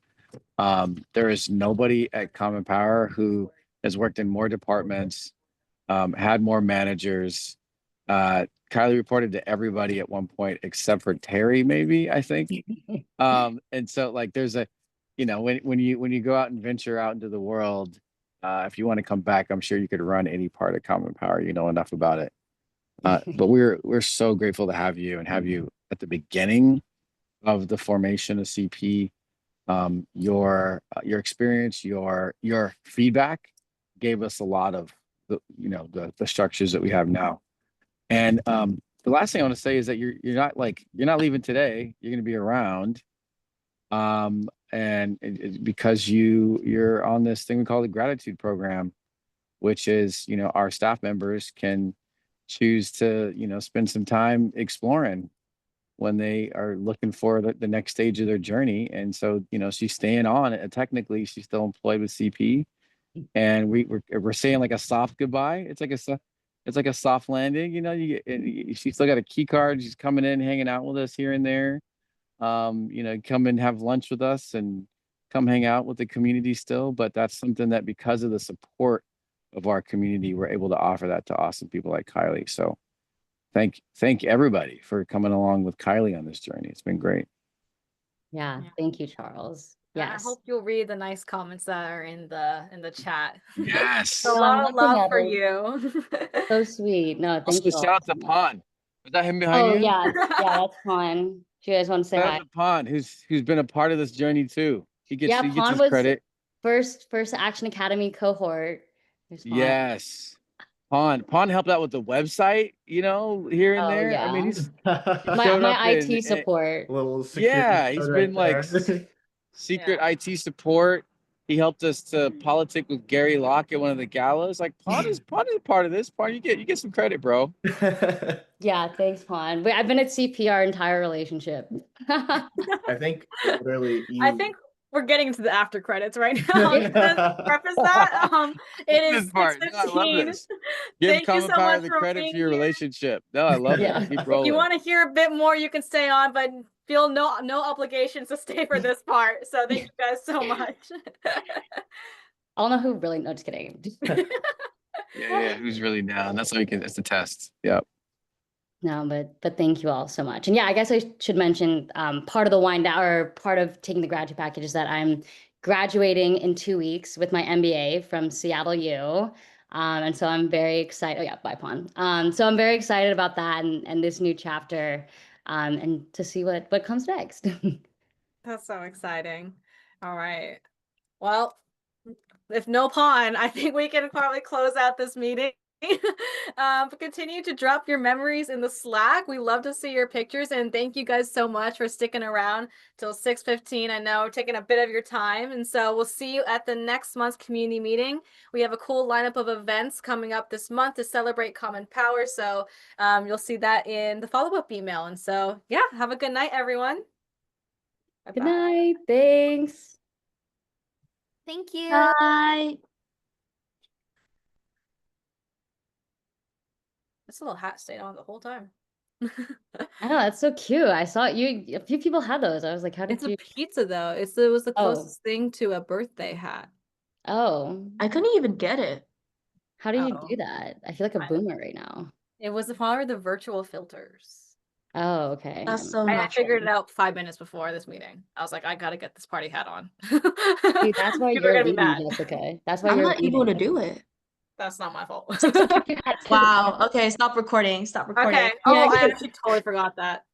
There is nobody at Common Power who has worked in more departments, had more managers. Kylie reported to everybody at one point except for Terry, maybe, I think. And so like there's when you go out and venture out into the world, if you want to come back, I'm sure you could run any part of Common Power. You know enough about it. But we're so grateful to have you and have you at the beginning of the formation of CP. Your experience, your feedback gave us a lot of the structures that we have now. And the last thing I want to say is that you're not leaving today. You're going to be around. Because you're on this thing we call the gratitude program, which is our staff members can choose to spend some time exploring when they are looking for the next stage of their journey. And so she's staying on. Technically she's still employed with CP, and we're saying like a soft goodbye. It's like a soft landing. She's still got a key card. She's coming in, hanging out with us here and there. Come and have lunch with us and come hang out with the community still. But that's something that because of the support of our community, we're able to offer that to awesome people like Kylie. So thank everybody for coming along with Kylie on this journey. It's been great. Yeah, thank you, Charles. Yes. I hope you'll read the nice comments that are in the chat. Yes. A lot of love for you. So sweet. No, thank you Also, all. shout out to Pond. Is that him behind Oh you? yeah, that's fun. Do you guys want to say Shout hi? out to Pond, who's been a part of this journey too. He gets Pond his was credit. first Action Academy cohort. There's Pond. Yes. Pon helped out with the website, you know, here and Oh there. I mean, yeah. he's My showed up my in, IT support. Little security yeah, he's code right been like there. secret IT support. He helped us to politic with Gary Locke at one of the galas. Like Pon is a part of this. Pon, you get some credit, bro. Yeah, thanks, Juan. Wait, I've been at CP our entire relationship. I think literally I you. think we're getting to the after credits right now. Just to preface that. It is This part. No, I love 6:15. this. Give Thank you Common so Power much the for credit for being your here. relationship. No, I love Yeah. it. Keep If you rolling. want to hear a bit more, you can stay on, but feel no obligations to stay for this part. So thank you guys so much. I don't know who really. No, just kidding. Yeah. Who's really down? That's how we can. It's a test. Yep. No, but thank you all so much. And yeah, I guess I should mention part of the wind down or part of taking the graduate package is that I'm graduating in 2 weeks with my MBA from Seattle U. And so I'm very excited. Oh yeah, bye Pon. So I'm very excited about that and this new chapter and to see what comes next. That's so exciting. All right. Well, if no pawn, I think we can probably close out this meeting. But continue to drop your memories in the Slack. We love to see your pictures, and thank you guys so much for sticking around till 6:15. I know taking a bit of your time, and so we'll see you at the next month's community meeting. We have a cool lineup of events coming up this month to celebrate Common Power, so you'll see that in the follow-up email. And so yeah, have a good night, everyone. Good night. Thanks. Thank you. Bye. This little hat stayed on the whole time. I know, that's so cute. I saw you, a few people had those. I was like, how did It's a you? pizza though. It was the Oh. closest thing to a birthday hat. Oh, I couldn't even get it. how do you Oh. do that? I feel like a boomer right now. It was part of the virtual filters. Oh, okay. That's so I not figured it true. out 5 minutes before this meeting. I was like, I gotta get this party hat on. Dude, that's why People are you're gonna be leading, mad. Jessica. That's why I'm you're not able to leading. do it. That's not my fault. Wow. Okay, stop recording. Stop recording. Okay. Oh, I actually totally forgot that.